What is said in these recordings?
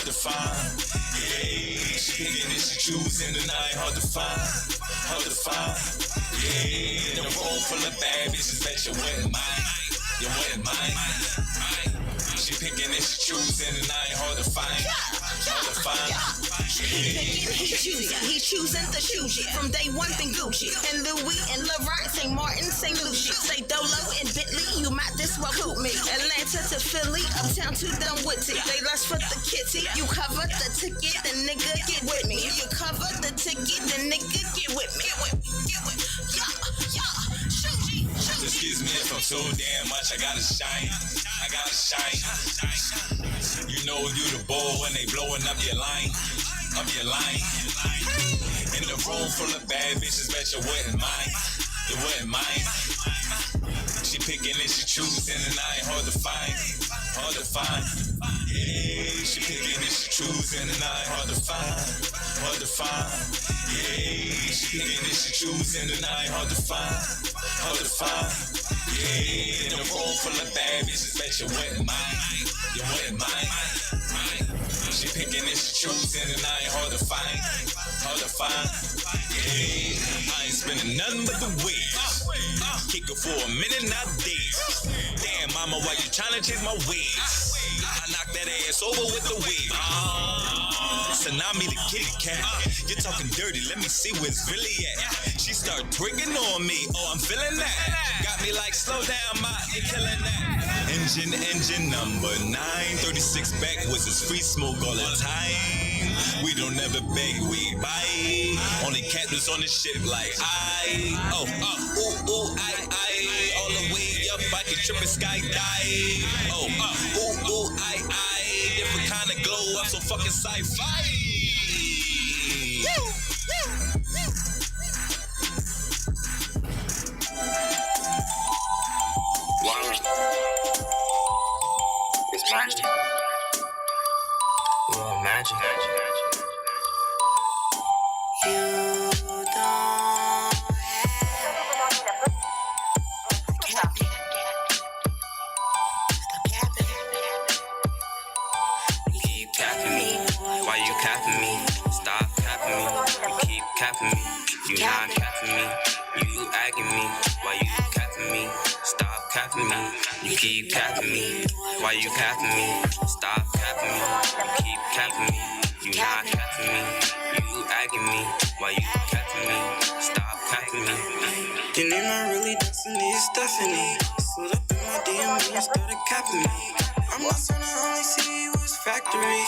to find. Yeah, she picking and she choosing, and I ain't hard to find. Hard to find. Yeah, in a room full of bad bitches that you wouldn't mind. You wouldn't mind. She picking and she choosing, and I ain't hard to find. Hard to find. He choosing the Chougie. From day one, been Gucci and Louis and Laurent, St. Martin, St. Lucia. Say Dolo and Bentley, you might this well coop me. Atlanta to Philly, uptown to Dunwoody. They lust for the kitty. You cover the ticket, the nigga get with me. You cover the ticket, the nigga get with me. Chougie. Excuse me if I'm too damn much. I gotta shine. You know you the bull when they blowing up your line. In the room full of bad bitches, bet you wouldn't mind. You wouldn't mind. She picking and she choosing, and I ain't hard to find. Yeah, she picking and she choosing, and I ain't hard to find. Yeah, she picking and she choosing, and I ain't hard to find. Yeah, in the room full of bad bitches, bet you wouldn't mind. You wouldn't mind. She picking and she choosing, and I ain't hard to find. Yeah, I ain't spending nothing but the wigs. Kick her for a minute, not days. Damn, mama, why you tryna chase my wigs? I knock that ass over with the wig. Tsunami the kitty cat. You're talking dirty, let me see where it's really at. She start twerking on me, oh, I'm feeling that. Got me like, slow down, ma, you're killing that. Engine number 936 backwards is free smoke all the time. We don't ever beg, we buy. Only captains on the ship like I. All the way up, I can trip and skydive. Different kind of glow, I'm so fucking sci-fi. It's magic. Well, magic. You don't have You keep capping me. Why you capping me? Stop capping me. You keep capping me. You not capping me. You agging me. Why you capping me? Stop capping me. You keep capping me. Why you capping me? Stop capping me. You keep capping me. You not capping me. You agging me. Why you capping me? Stop capping me. Your name not really Destiny, it's Stephanie. Slid up in my DM and started capping me. I'm not son, I only see you as factory.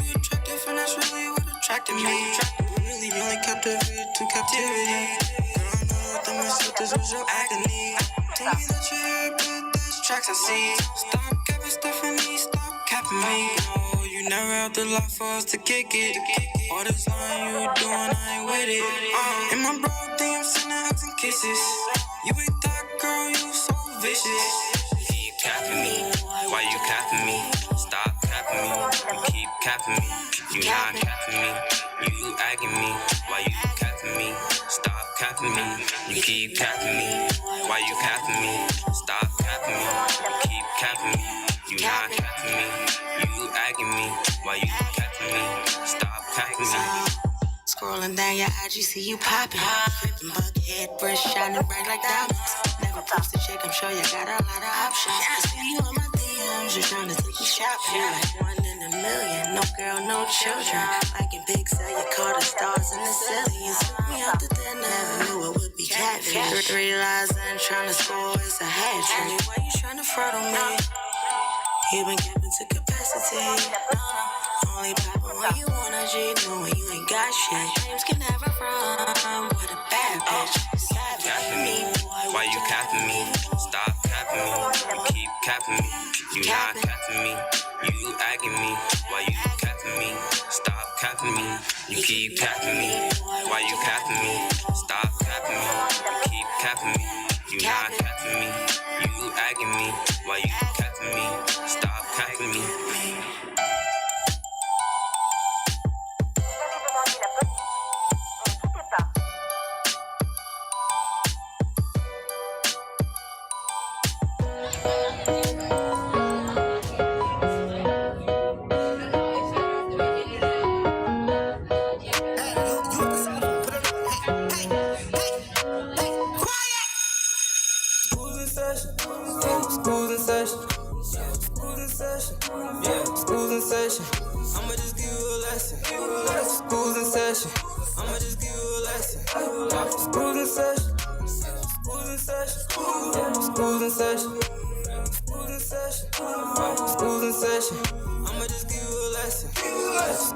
You attractive and that's really what attracted me. Really only captivated to captivity. Girl, I know that my filters was your agony. Tell me that you're here, but there's tracks I see. Stop capping Stephanie, stop capping me. No, you never out the lot for us to kick it. All this line you doing, I ain't with it. And my bro think I'm sending hugs and kisses. You ain't that girl, you so vicious. You keep capping me. Why you capping me? Stop capping me. You keep capping me. You not capping me. You agging me. Why you capping me? Stop capping me. You keep capping me. Why you capping me? Stop capping me. You keep capping me. You not capping me. You agging me. Why you capping me? Stop capping me. Scrolling down your IG, see you popping. Crippin' buckhead, breast shining bright like diamonds. Never post a chick, I'm sure you got a lot of options. I see you on my DMs, you're trying to take me shopping. You're like one in a million, no girl, no children. Like in big cell, you call the stars in the ceiling. You took me out to dinner, never knew it would be catfish. 3 lies and trying to score, it's a hat trick. Why you trying to front on me? You been capping to capacity. Only poppin' when you wanna G, knowing you ain't got shit. Dreams can never run with a bad bitch. Capping me. Why you capping me? Stop capping me. You keep capping me. You not capping me. You agging me. Why you capping me? Stop capping me. You keep capping me. Why you capping me? Stop capping me. You keep capping me. You not capping me. You agging me. Why you capping me? Stop capping me. in session. I'ma just give you a lesson. School's in session. I'ma just give you a lesson. School's in session. School's in session. School's in session. School's in session. School's in session. I'ma just give you a lesson.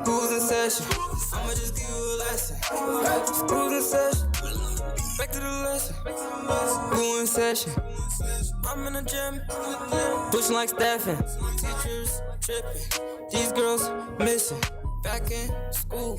School's in session. I'ma just give you a lesson. School's in session. Back to the lesson. School in session. I'm in the gym, pushing like Stephen. Teachers tripping, these girls missing. Back in school,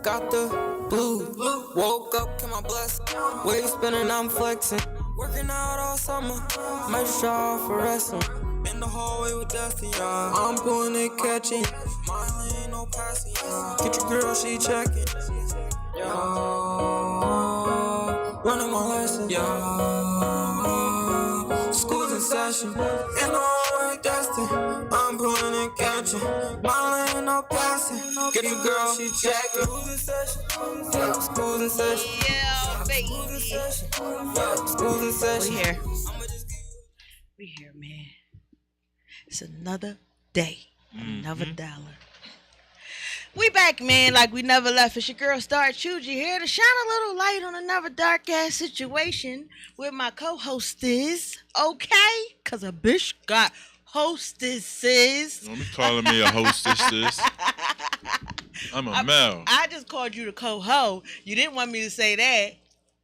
got the blues. Woke up, came my blessing. Wave spinning, I'm flexing. Working out all summer, might show for wrestling. In the hallway with Dusty, y'all. I'm pulling it, catching. Mine ain't no passing, y'all. Get your girl, she checking. Yo, running my lesson, yo. School's in session, in the hallway, Dusty. I'm pulling and catching. Mine ain't no passing. Get your girl, she checking. School's in session, school's in session. Yeah, baby. School's in session. We here, man. It's another day, another dollar. We back, man, like we never left. It's your girl, StarChougie, here to shine a little light on another dark-ass situation with my co-hostess, okay? Because a bitch got hostesses. Don't be calling me a hostess. I'm a male. I just called you the co-ho. You didn't want me to say that.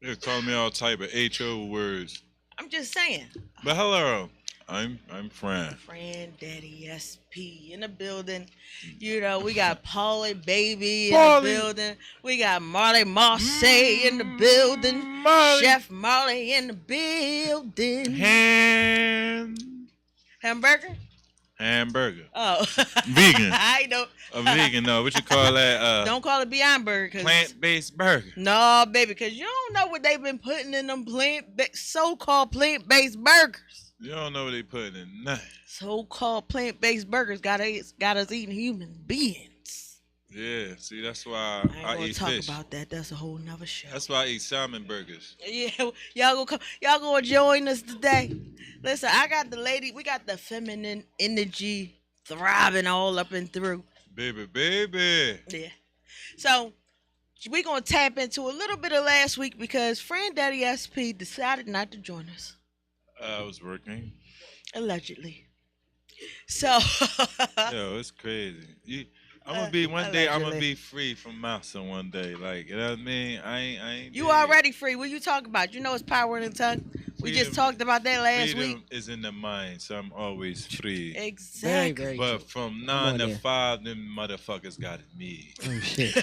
You're calling me all type of HO words. I'm just saying. But hello, I'm Fran. Fran Daddy SP in the building. You know, we got Paulie Baby in Paulie. the building. We got Marley Marseille in the building. Marley. Chef Marley in the building. Hamburger? Hamburger. Oh. Vegan. I know. A vegan, no. What you call that? Don't call it Beyond Burger. Plant-based burger. No, baby, because you don't know what they've been putting in them so-called plant-based burgers. You don't know what they putting in nothing. So-called plant-based burgers got us eating human beings. Yeah, see, that's why I I ain't eat gonna fish. talk about that. That's a whole nother show. That's why I eat salmon burgers. Yeah, y'all gonna join us today. Listen, we got the feminine energy throbbing all up and through. Baby. Yeah. So we gonna tap into a little bit of last week because Fran Daddy SP decided not to join us. I was working. Allegedly. So Yo, it's crazy. I'm gonna be one day. I'm gonna allegedly. be free from mouthing one day. Like, you know what I mean? I ain't. You dead. already free. What you talking about? You know it's power in the tongue. We just talked about that last freedom week. is in the mind, so I'm always free. Exactly. Very But true. from on 9 to there. 5, them motherfuckers got me. Oh shit.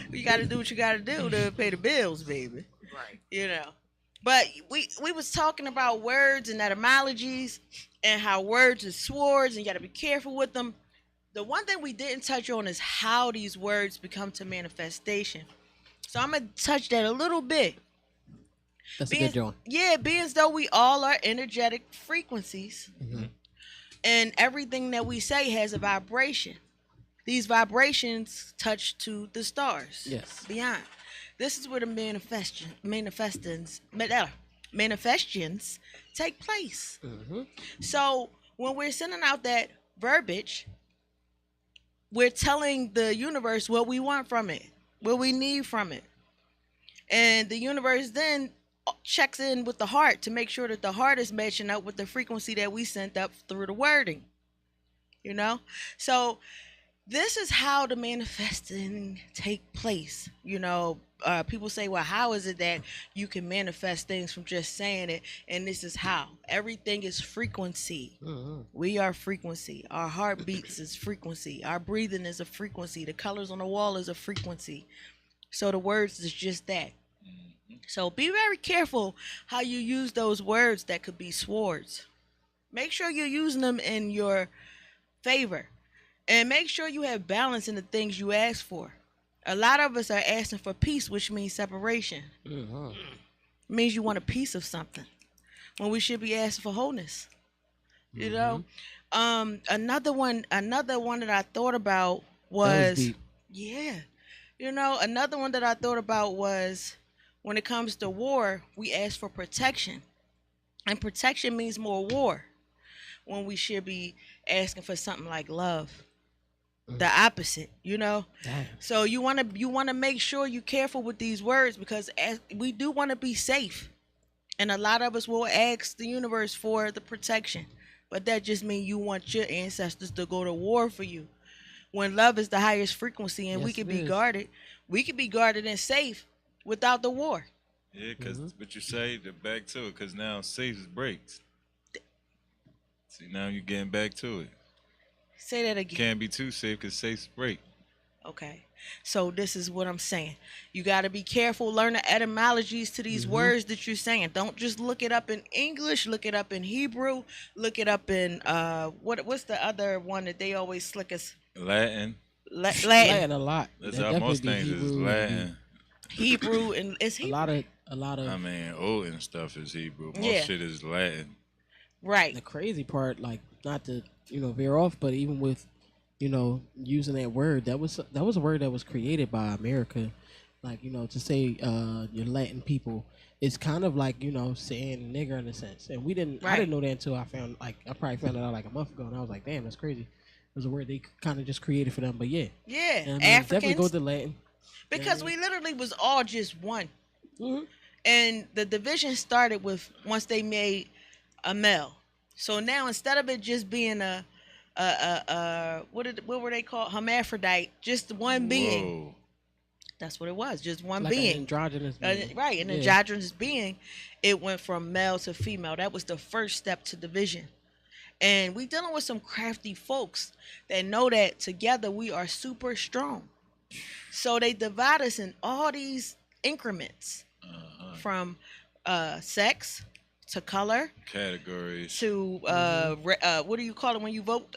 You got to do what you got to do to pay the bills, baby. Right. You know. But we was talking about words and etymologies and how words are swords and you got to be careful with them. The one thing we didn't touch on is how these words become to manifestation. So I'm going to touch that a little bit. That's a good drawing. Yeah, being as though we all are energetic frequencies. Mm-hmm. And everything that we say has a vibration. These vibrations touch to the stars. Yes. Beyond. This is where the manifestations take place. Mm-hmm. So when we're sending out that verbiage, we're telling the universe what we want from it, what we need from it. And the universe then checks in with the heart to make sure that the heart is matching up with the frequency that we sent up through the wording. You know? So this is how the manifesting take place. You know, people say, well, how is it that you can manifest things from just saying it? And this is how. Everything is frequency. Mm-hmm. We are frequency. Our heartbeats is frequency. Our breathing is a frequency. The colors on the wall is a frequency. So the words is just that. So be very careful how you use those words that could be swords. Make sure you're using them in your favor. And make sure you have balance in the things you ask for. A lot of us are asking for peace, which means separation. Mm-hmm. It means you want a piece of something when we should be asking for wholeness. You know? Another one that I thought about was deep. yeah. You know, another one that I thought about was when it comes to war, we ask for protection. And protection means more war. When we should be asking for something like love. The opposite, Damn. So you wanna make sure you're careful with these words because we do want to be safe, and a lot of us will ask the universe for the protection, but that just means you want your ancestors to go to war for you. When love is the highest frequency, and we Yes, can it be is. guarded, we can be guarded and safe without the war. Yeah, because what you say, the back to it, because now safe breaks. See, now you're getting back to it. Say that again. Can't be too safe because safe's break. Okay. So this is what I'm saying. You got to be careful. Learn the etymologies to these words that you're saying. Don't just look it up in English. Look it up in Hebrew. Look it up in what's the other one that they always slick us? Latin. Latin. Latin a lot. That's That how most definitely things be is Hebrew. Latin. Hebrew and it's A Hebrew. lot of. I mean, old and stuff is Hebrew. Most Yeah. shit is Latin. Right. The crazy part, like, not to veer off, but even with using that word, that was a word that was created by America, like to say your Latin people. It's kind of like saying nigger in a sense, and I didn't know that until I probably found it out like a month ago, and I was like, damn, that's crazy. It was a word they kind of just created for them, but yeah. Yeah. And, Africans. definitely go to Latin. Because we literally was all just one. Mhm. And the division started with once they made a male. So now instead of it just being a what were they called? Hermaphrodite, just one being. Whoa. That's what it was, just one Like an being. androgynous being. Right, an Yeah. androgynous being. It went from male to female. That was the first step to division. And we dealing with some crafty folks that know that together we are super strong. So they divide us in all these increments from sex to color Categories. to what do you call it when you vote?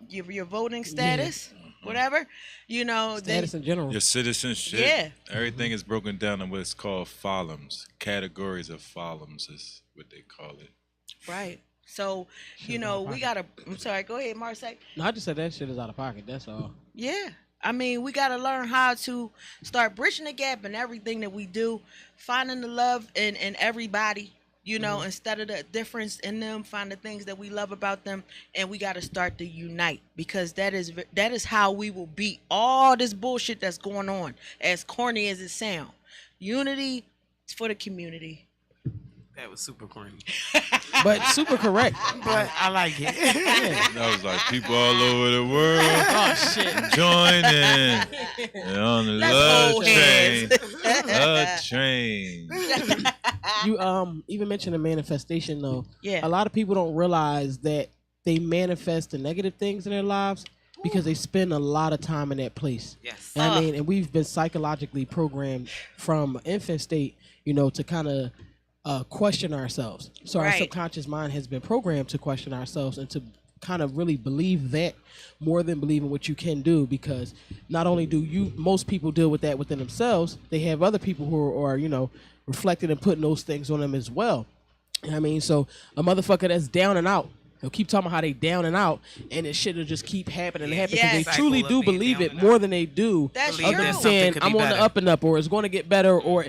Your voting status, whatever. Status in general. Your citizenship. Yeah. Everything is broken down in what's called columns. Categories of columns is what they call it. Right. So we gotta. I'm sorry. Go ahead, Marseille. No, I just said that shit is out of pocket. That's all. Yeah. I mean, we got to learn how to start bridging the gap in everything that we do, finding the love in everybody, instead of the difference in them, find the things that we love about them, and we got to start to unite because that is how we will beat all this bullshit that's going on, as corny as it sounds. Unity is for the community. That was super corny. But super correct. But I like it. That was like people all over the world Oh shit. joining on the Let's love hold train. hands. Love train. You even mentioned a manifestation though. Yeah. A lot of people don't realize that they manifest the negative things in their lives because they spend a lot of time in that place. Yes. And and we've been psychologically programmed from infant state, to kind of question ourselves. So our Right. subconscious mind has been programmed to question ourselves and to kind of really believe that more than believing what you can do, because not only do most people deal with that within themselves, they have other people who are reflecting and putting those things on them as well. You know what I mean? So a motherfucker that's down and out, they'll keep talking about how they down and out, and this shit will just keep happening and happening because Yes. they truly Cycle do of being believe down it and more out. than they do. That's Believe true. that Other than something saying could be I'm on better. the up and up, or it's going to get better, or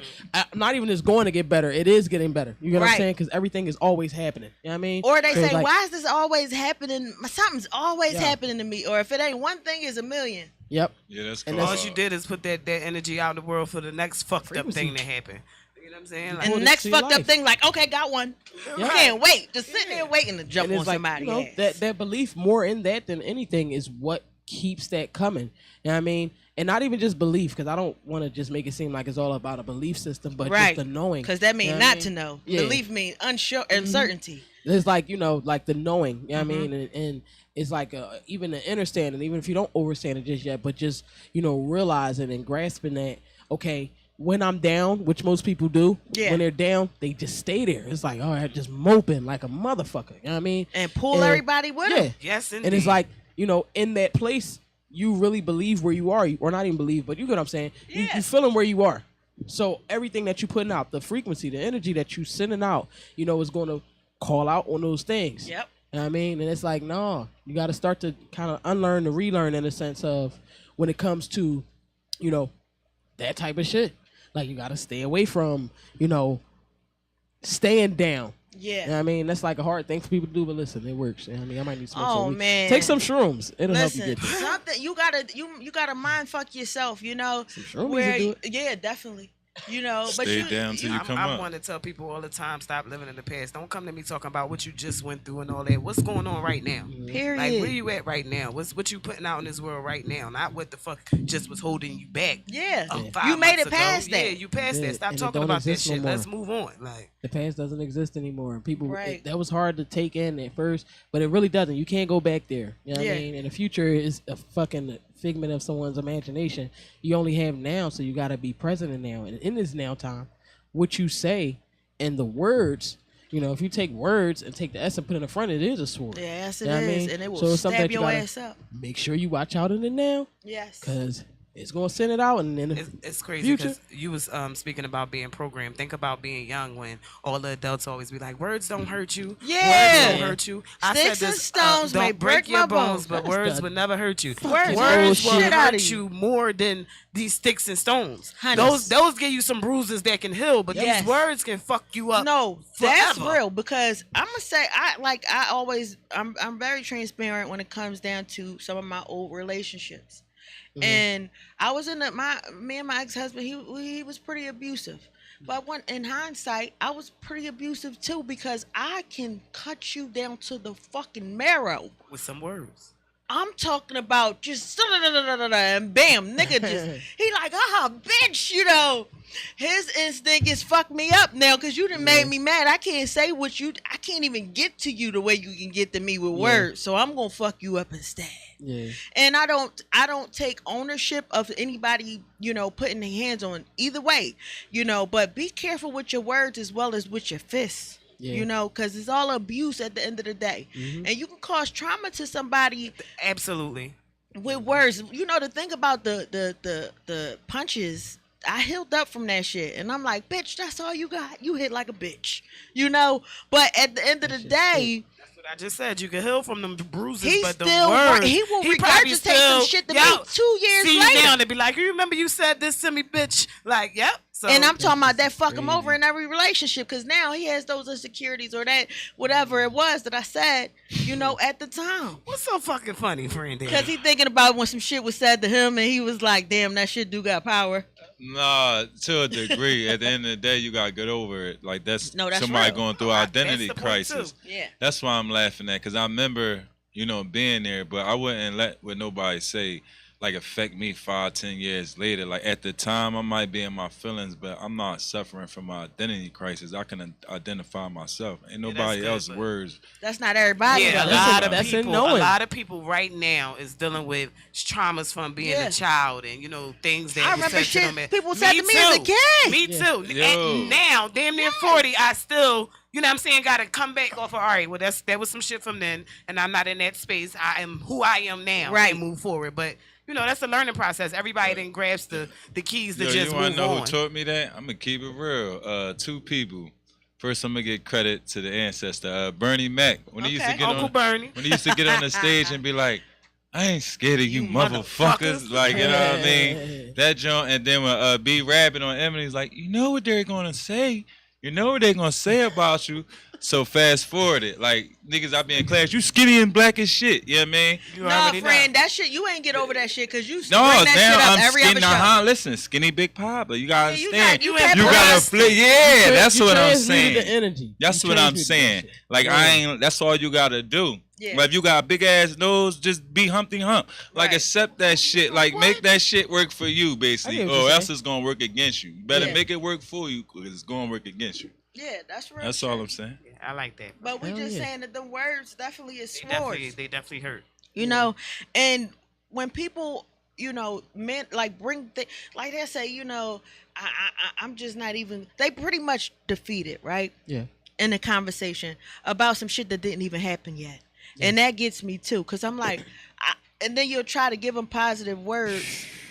not even it's going to get better. It is getting better. You know what I'm Right. saying? Because everything is always happening. You know what I mean? Or they So it's say, like- why is this always happening? Something's always Yeah. happening to me. Or if it ain't one thing, it's a million. Yep. Yeah, that's And called. All you did is put that energy out in the world for the next fucked up Frequency. thing to happen. You know what I'm saying? Like, And the Well, next to your fucked up life. thing, like, okay, got one. You Yeah. can't wait. Just sitting there waiting to jump And on it's like, somebody. that belief more in that than anything is what keeps that coming. You know what I mean? And not even just belief, because I don't want to just make it seem like it's all about a belief system, but Right. just the knowing. Because that means You know what I not to mean? know. Yeah. Belief means uncertainty. It's like, like the knowing, you know what I Mm-hmm. mean? And it's like even the understanding, even if you don't understand it just yet, but just, realizing and grasping that, okay, when I'm down, which most people do, Yeah. when they're down, they just stay there. It's like, all right, just moping like a motherfucker, you know what I mean? And pull And- everybody with Yeah. them. yes, indeed. And it's like, in that place, you really believe where you are, or not even believe, but you get what I'm saying? You Yeah. feeling where you are. So everything that you putting out, the frequency, the energy that you sending out, is going to call out on those things. Yep. You know what I mean? And it's like, no, you got to start to kind of unlearn and relearn in a sense of when it comes to, that type of shit. Like, you got to stay away from, staying down. Yeah. You know what I mean? That's like a hard thing for people to do, but listen, it works. You know what I mean? I might need some Oh, weed. man. Take some shrooms. It'll help you Listen, get there. something you gotta mind fuck yourself, you know. Some shroomies will do it. Yeah, definitely. You know, but Stay you down till you come I up. want to tell people all the time, stop living in the past. Don't come to me talking about what you just went through and all that. What's going on right now? period. Like, where you at right now? What you putting out in this world right now? Not what the fuck just was holding you back. Yeah. 5 You made months it past ago. that. Yeah, you passed Yeah, that. Stop and it talking don't about that exist no shit. more. Let's move on. Like, The past doesn't exist anymore. People, Right. that was hard to take in at first, but it really doesn't. You can't go back there. You know what Yeah. I mean? And the future is a fucking figment of someone's imagination. You only have now, so you got to be present in now. And in this now time, what you say and the words, you know, if you take words and take the S and put it in the front, it is a sword. Yes, it You know what I is, mean? and it will So it's something stab that you your gotta ass up. Make sure you watch out in the now, Yes. because it's going to send it out. And then it's crazy future. because you was speaking about being programmed. Think about being young when all the adults always be like, words don't hurt you. Yeah. Words don't hurt you. Sticks and stones may don't break break your my bones, bones. but That's words the would never hurt you. Words Words will bullshit out hurt of you. you more than these sticks and stones. Honey. Those give you some bruises that can heal, but Yes. these words can fuck you up. No, that's forever. real, because I'm gonna say I'm very transparent when it comes down to some of my old relationships. And I was me and my ex-husband, he was pretty abusive. But in hindsight, I was pretty abusive too, because I can cut you down to the fucking marrow. With some words. I'm talking about just and bam, nigga just he like, bitch, you know. His instinct is fuck me up now, because you done made me mad. I can't say I can't even get to you the way you can get to me with words. So I'm gonna fuck you up instead. yeah. And I don't take ownership of anybody, you know, putting their hands on either way, you know, but be careful with your words as well as with your fists. Yeah. You know, because it's all abuse at the end of the day. And you can cause trauma to somebody Absolutely. with words. You know, to think about the punches, I healed up from that shit. And I'm like, bitch, that's all you got. You hit like a bitch. You know? But at the end of the day, That's what I just said. You can heal from them bruises, He but the still words, he will probably regurgitate some shit to me 2 years see later. you now and be like, you remember you said this to me, bitch? Like, yep. So, And I'm talking about that fuck him crazy. over in every relationship, because now he has those insecurities or that whatever it was that I said, you know, at the time. what's so fucking funny, friend? Because he thinking about when some shit was said to him and he was like, damn, that shit do got power. Nah, to a degree. At the end of the day, you gotta get over it. Like that's Somebody somebody real. going through That's identity the point, crisis. too. Yeah. That's why I'm laughing at, because I remember, you know, being there, but I wouldn't let what nobody say like affect me 5-10 years later. Like at the time, I might be in my feelings, but I'm not suffering from my identity crisis. I can identify myself. Ain't nobody good, else's but- words. That's not everybody. Yeah, a though. lot of people right now is dealing with traumas from being Yeah. a child and things that I you remember said to shit them. people said to me as a kid. Me Yeah. too. Yo. And now, damn near 40, I still, you know what I'm saying, got to come back off of, all right, well, that was some shit from then, and I'm not in that space. I am who I am now, Right. and move forward. But, that's a learning process. Everybody didn't grasp the keys to Yo, just you wanna move know on. who taught me that? I'm gonna keep it real. 2 people. First, I'm gonna give credit to the ancestor, Bernie Mac. When he used to Okay. get Uncle on, Bernie. when he used to get on the stage and be like, "I ain't scared of you, You motherfuckers!" motherfuckers. Like, you know what I Yeah. mean? That joint. And then when B rapping on Eminem's like, "You know what they're gonna say? You know what they're gonna say about you." So fast forward it, like niggas, I be in class, you skinny and black as shit. You know what I mean? You No, already know. friend, that shit, you ain't get over that shit, because you No, bring that shit now up I'm every skinny. other show. Listen, skinny Big Papa. You gotta Yeah, you understand. got- you You can't gotta trust flip. Yeah, that's You what I'm transmuted the saying. energy. That's You what I'm transmuted that saying. shit. Like I ain't. That's all you gotta do. Yeah. But if you got a big ass nose, just be Humpty Hump. Like Right. accept that shit. Like make that shit work for you, basically, I get what or you're else saying. it's gonna work against you. You better Yeah. make it work for you, because it's gonna work against you. Yeah, that's real. That's shit. all I'm saying. I like that. But we Hell just yeah. saying that the words definitely is They swords. definitely hurt. You know, and when people, men like like they say, I'm just not even. They pretty much defeated, right? Yeah. In a conversation about some shit that didn't even happen yet, and that gets me too, because I'm like, and then you'll try to give them positive words,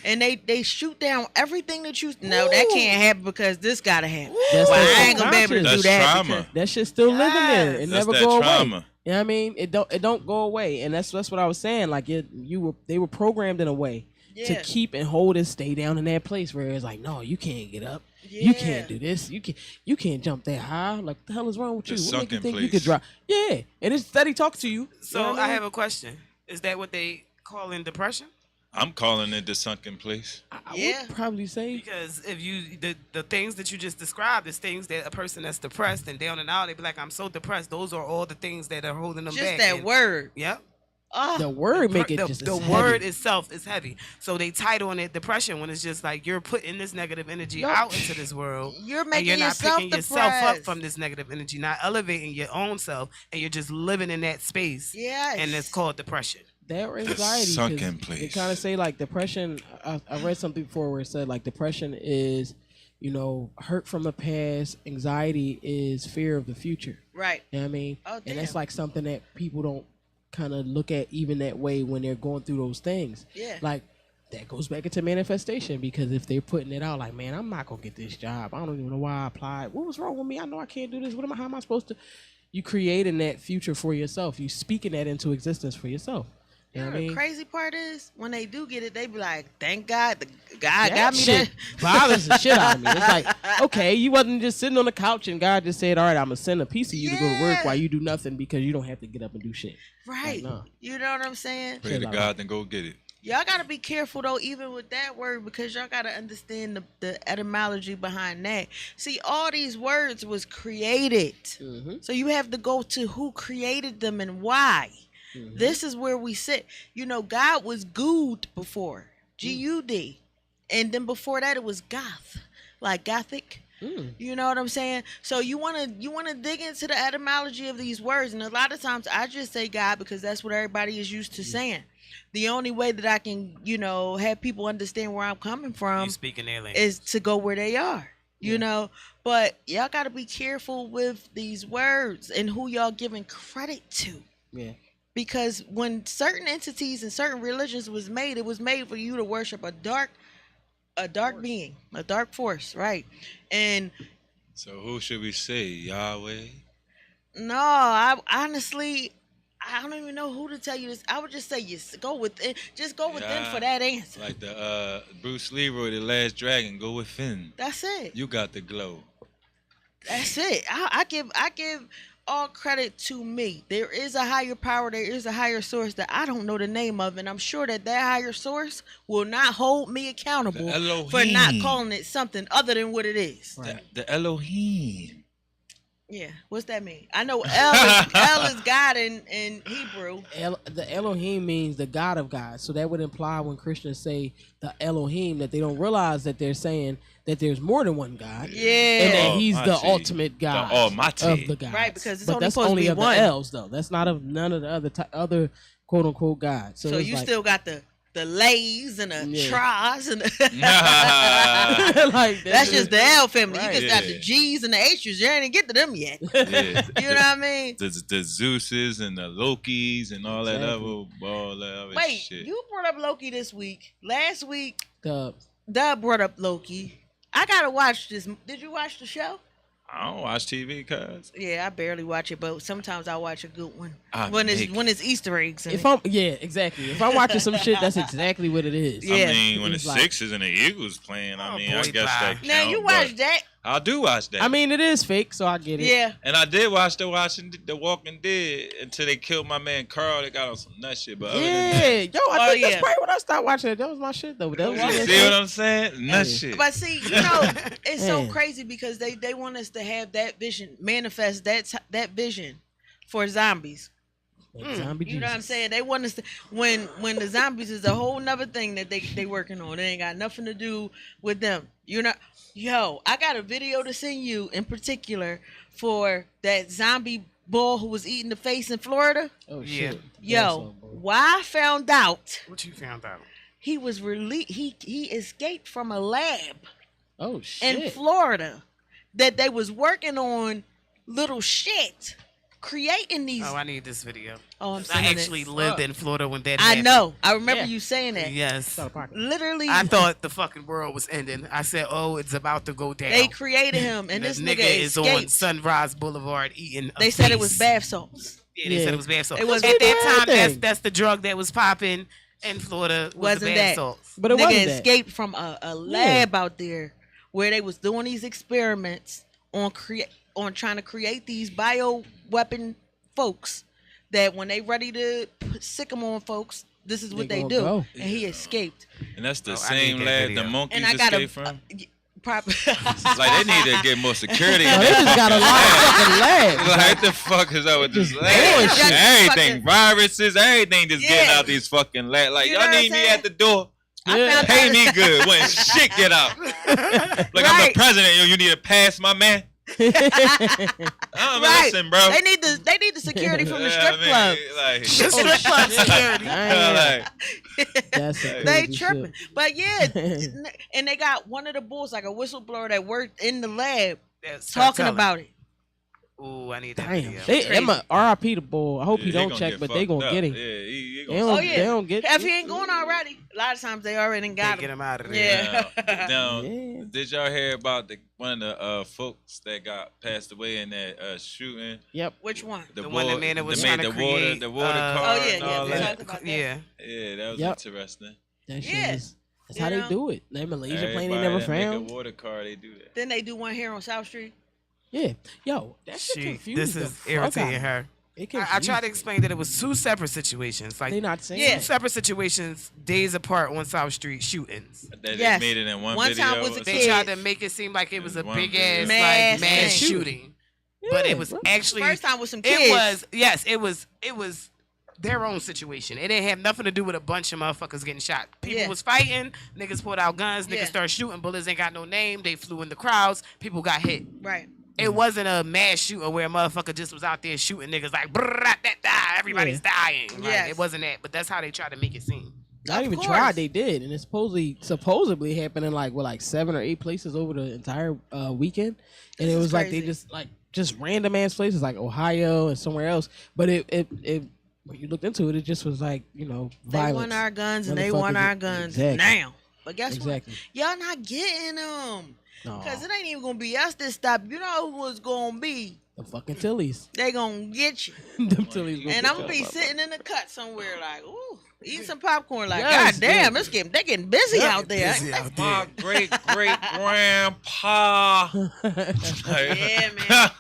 and they shoot down everything that you. No, that can't happen because this gotta happen. That's Well, that I ain't gonna be able to subconscious. do That's that. trauma. because- That shit's still living there. It Yes. That's never that go trauma. away. You know what I mean? It don't go away. And that's what I was saying. Like they were programmed in a way. to keep and hold and stay down in that place where it's like, no, you can't get up. Yeah. You can't do this. You can't jump that high. Like, what the hell is wrong with you? What make you think you could drop? Yeah, and it's steady talk to you. So you know what I have a question. Is that what they call in depression? I'm calling it the sunken place. I would probably say, because if you the things that you just described is things that a person that's depressed and down and out, they be like, I'm so depressed. Those are all the things that are holding them just back. That word. Yep. The word make it the word itself is heavy. So they title on it depression when it's just like you're putting this negative energy out into this world. You're making and you're not yourself picking yourself up depressed. from this negative energy, not elevating your own self, and you're just living in that space. Yes. And it's called depression. that or anxiety. Sunken 'cause they place. kind of say like depression. I read something before where it said like depression is, hurt from the past. Anxiety is fear of the future. Right. You know what I mean? Oh, and that's damn. like something that people don't kind of look at even that way when they're going through those things. Yeah. Like that goes back into manifestation because if they're putting it out like, man, I'm not gonna get this job. I don't even know why I applied. What was wrong with me? I know I can't do this. How am I supposed to? You creating that future for yourself. You speaking that into existence for yourself. You know what I mean? The crazy part is when they do get it, they be like, "Thank God, God That got me shit that." bothers the shit out of me. It's like, okay, you wasn't just sitting on the couch and God just said, all right, I'm gonna send a piece of you to go to work while you do nothing because you don't have to get up and do shit. Right. Like, no. You know what I'm saying? Pray to God, then go get it. Y'all gotta be careful though, even with that word, because y'all gotta understand the etymology behind that. See, all these words was created, so you have to go to who created them and why. This is where we sit. God was Good before, G-U-D, and then before that it was Goth, like Gothic. You know what I'm saying? So you wanna dig into the etymology of these words, and a lot of times I just say God because that's what everybody is used to saying. The only way that I can, have people understand where I'm coming from You speaking their language. is to go where they are. But y'all gotta be careful with these words and who y'all giving credit to. Yeah. Because when certain entities and certain religions was made, it was made for you to worship a dark being, a dark force, right? And So who should we say? Yahweh? no, I don't even know who to tell you this. I would just say go within. Just go within for that answer. Like the Bruce Leroy, the Last Dragon, go within. That's it. You got the glow. That's it. I give all credit to me. There is a higher power. There is a higher source that I don't know the name of, and I'm sure that higher source will not hold me accountable for not calling it something other than what it is. Right. The Elohim. Yeah, what's that mean? I know El is God in Hebrew. The Elohim means the God of God. So that would imply when Christians say the Elohim that they don't realize that they're saying that there's more than one God. Yeah. And that he's the Almighty. ultimate God The Almighty. of the gods. Right, because it's but only that's supposed to only be of one. the L's though. That's not of none of the other quote unquote gods. So it's you like, still got the lays and the Yeah. tries and like that's just the L family. Right. You just got Yeah. the G's and the H's. You ain't get to them yet. Yeah. You know what I mean? The Zeuses and the Lokis and all that Exactly. other Wait, shit. you brought up Loki this week. Last week, the Dub brought up Loki. I gotta watch this. Did you watch the show? I don't watch TV, cuz. Yeah, I barely watch it, but sometimes I watch a good one I when make it's Easter eggs. if I'm exactly. If I'm watching some shit, that's exactly what it is. Yeah. I mean, when the It's like- Sixers and the Eagles playing, I Oh, mean, I boy, guess bye. that Now you count, watch but that? I do watch that. I mean, it is fake, so I get it. Yeah. and I did watch the Walking Dead until they killed my man Carl. They got on some nut shit, but other than that, Yeah, yo, I think yeah. that's probably when I stopped watching it. That was my shit though. That was you see what I'm saying? Nut shit. But see, it's so Man. crazy because they want us to have that vision, manifest that vision for zombies. Like zombie You know what I'm Jesus. saying? They want us to when the zombies is a whole nother thing that they working on. It ain't got nothing to do with them. I got a video to send you in particular for that zombie bull who was eating the face in Florida. Oh Yeah. shit. Yo, why I found out What you found out? he was he escaped from a lab Oh shit. in Florida that they was working on little shit creating these. Oh, I need this video. Oh, I'm I sending actually it. lived in Florida when that I happened. know. I remember Yeah. you saying that. Yes. Out of pocket. Literally, I thought the fucking world was ending. I said, "Oh, it's about to go down." they created him, and this nigga is on escaped. Sunrise Boulevard eating. They said it was bath salts. Yeah, they Yeah. said it was bad. So It was at that bad time, thing. that's the drug that was popping. in Florida was Wasn't the bath that? salts. But it Nigga wasn't that. escaped from a lab out there where they was doing these experiments on trying to create these bioweapon folks that when they ready to sick them on folks, this is what they gonna do. go. And he escaped. And that's the Oh, I same need that lab video. the monkeys And I got escape from. Proper. Like they need to get more security. No, they just got a lot of fucking labs. Like the fuck is up with this Just lab? bullshit. Everything, viruses, everything just getting Yeah. out these fucking lab. Like You know y'all what need I'm me saying? at the door. I found Pay out- me good when shit get out. Like I'm the Right. president. Yo, you need to pass my man. Right. Listen, bro. They need the security from the Yeah, strip I mean, club. Like, The strip club security. Damn. like, That's some They crazy tripping. shit. But yeah, and they got one of the bulls, like a whistleblower that worked in the lab, talking about it. Ooh, I need that Damn. video. They RIP the bull. I hope yeah, he they don't gonna check, get but they fucked gonna up. get Yeah, him. he They gonna don't, Oh, yeah. they don't get If he ain't going already, a lot of times they already They got get him. him out of there. Yeah. Now, Yeah. did y'all hear about one of the folks that got passed away in that shooting? Yep. Which one? The one that man that was they trying made to the create, the water uh, car Oh, yeah, and yeah, all we that. talked about that. Yeah. Yeah, that was Yep. interesting. That shit Yeah. is. That's You how know? they do it. That Malaysia plane they Everybody never that make found. a water car, they do that. Then they do one here on South Street. Yeah. Yo, that shit She, confused this the is fuck irritating out of me. her. It I tried to confused explain that it was two separate situations. Like They not saying Yeah. two separate situations, days apart on South Street shootings. They Yes. made it in one One video. time was a or They kid. tried to make it seem like it was a One big video. ass Mass like mass shooting. shooting, but it was right. actually First time with some kids. it was their own situation. It didn't have nothing to do with a bunch of motherfuckers getting shot. People Yeah. was fighting, niggas pulled out guns, niggas Yeah. started shooting, bullets ain't got no name, they flew in the crowds, people got hit. Right. It wasn't a mass shooting where a motherfucker just was out there shooting niggas like everybody's dying. Like, Yes. it wasn't that, but that's how they tried to make it seem. Not Of even course. tried, they did, and it's supposedly happened in like 7 or 8 places over the entire weekend, and This it is was like crazy. they just random ass places like Ohio and somewhere else. But it when you looked into it, it just was like They violence. want our guns and they want Motherfuckers- our guns Exactly. now. But guess Exactly. what? Y'all not getting them. No, Because it ain't even going to be us this stop. You know who it's going to be. the fucking Tillies. They going to get you. Them Tillies. And I'm going to be sitting in the cut somewhere like, ooh, eating some popcorn like, Yes, God damn, yeah. they getting busy out there. Busy out there. My great grandpa. Yeah, man.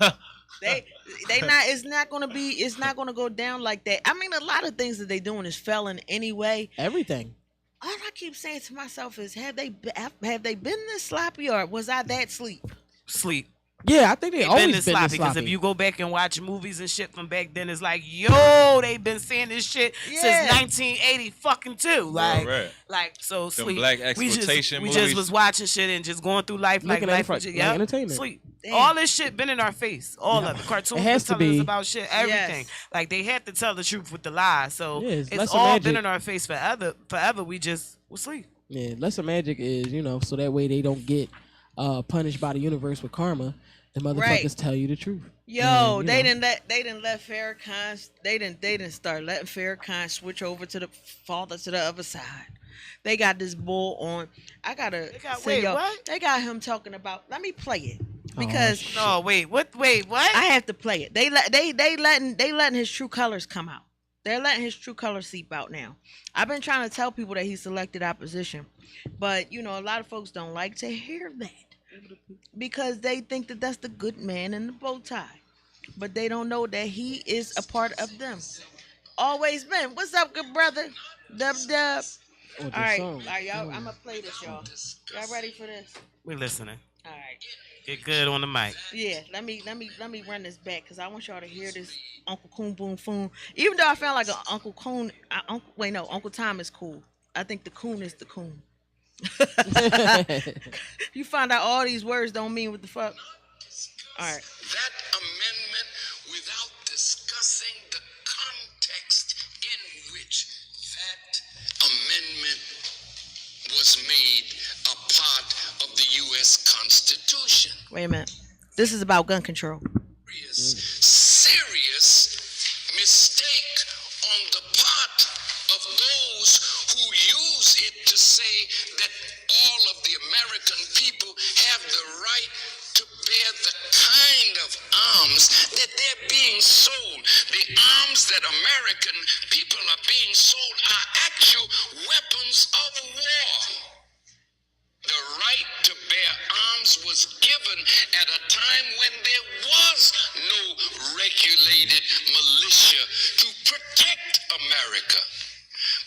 They not it's not gonna go down like that. I mean, a lot of things that they doing is felon anyway. Everything. All I keep saying to myself is, have they been this sloppy or was I that sleep? Sleep. Yeah, I think they They've always been been this sloppy because sloppy. if you go back and watch movies and shit from back then, it's like, yo, they've been saying this shit Yeah. since 1980 fucking two. Like, right. so Them sleep. black we exploitation just movies. was watching shit and just going through life Looking like at it life. for- Was, like entertainment. Sleep. Damn. All this shit been in our face. All of it. Cartoons It has been to telling us be. about shit. Everything. Yes. Like they had to tell the truth with the lie. So Yeah, it's it's lesser all magic. been in our face forever. Forever. We just will sleep. Yeah, lesser magic is, so that way they don't get punished by the universe with karma. The motherfuckers Right. tell you the truth. Yo, And, they know, didn't let Farrakhan. They didn't start letting Farrakhan switch over to the father to the other side. They got this bull on. I gotta say, wait, y'all, what? they got him talking about. Let me play it because shit. No, wait. What? Wait, what? I have to play it. They letting his true colors come out. They're letting his true colors seep out now. I've been trying to tell people that he selected opposition, but a lot of folks don't like to hear that because they think that that's the good man in the bow tie, but they don't know that he is a part of them. Always been. What's up, good brother? Dub dub. Or the All right, song. y'all. I'm gonna play this, y'all. Y'all ready for this? We're listening. All right. Get good on the mic. Yeah, let me run this back because I want y'all to hear this Uncle Coon Boom Foon. Even though I felt like Uncle Coon, Uncle Tom is cool. I think the coon is the coon. You find out all these words don't mean what the fuck. All right. That amendment without discussing the context in which that amendment was made a part of the U.S. Constitution. Wait a minute. This is about gun control. Serious mistake on the part of those who use it to say that all of the American people have the right to bear the kind of arms that they're being sold. The arms that American people are being sold are actual weapons of war. The right to bear arms was given at a time when there was no regulated militia to protect America.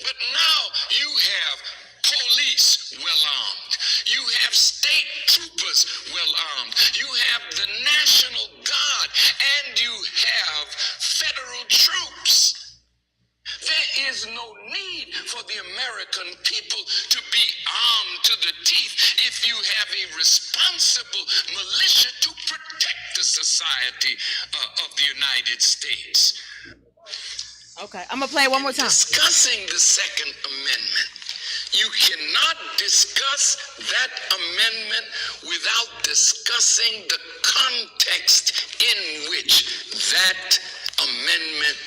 But now you have police well armed. You have state troopers well armed. You have the National Guard, and you have federal troops. There is no need for the American people to be armed to the teeth if you have a responsible militia to protect the society of the United States. Okay, I'm gonna play it one more time. Discussing the Second Amendment, you cannot discuss that amendment without discussing the context in which that amendment